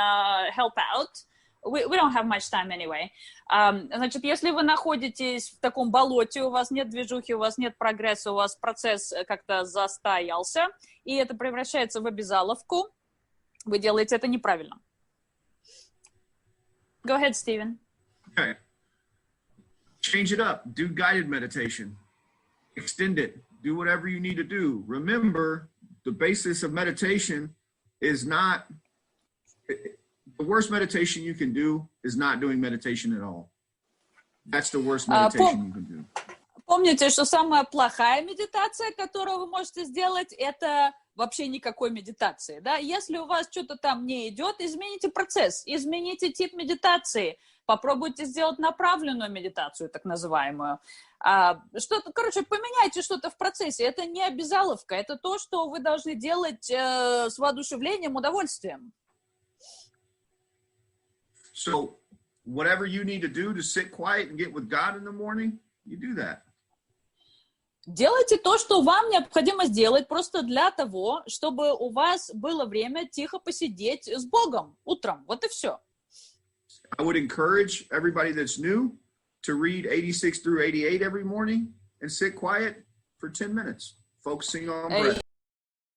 help out. We don't have much time anyway. Значит, если вы находитесь в таком болоте, у вас нет движухи, у вас нет прогресса, у вас процесс как-то застоялся, и это превращается в обязаловку, вы делаете это неправильно. Go ahead, Steven. Okay. Change it up. Do guided meditation. Extend it. Do whatever you need to do. Remember, the basis of meditation is not, the worst meditation you can do is not doing meditation at all. That's the worst meditation you can do. Помните, что самая плохая медитация, которую вы можете сделать, это вообще никакой медитации. Да? Если у вас что-то там не идет, измените процесс, измените тип медитации. Попробуйте сделать направленную медитацию, так называемую. Что-то, короче, поменяйте что-то в процессе. Это не обязаловка, это то, что вы должны делать с воодушевлением, удовольствием. So, whatever you need to do to sit quiet and get with God in the morning, you do that. Делайте то, что вам необходимо сделать, просто для того, чтобы у вас было время тихо посидеть с Богом утром. Вот и все. I would encourage everybody that's new to read 86 through 88 every morning and sit quiet for 10 minutes, focusing on breath.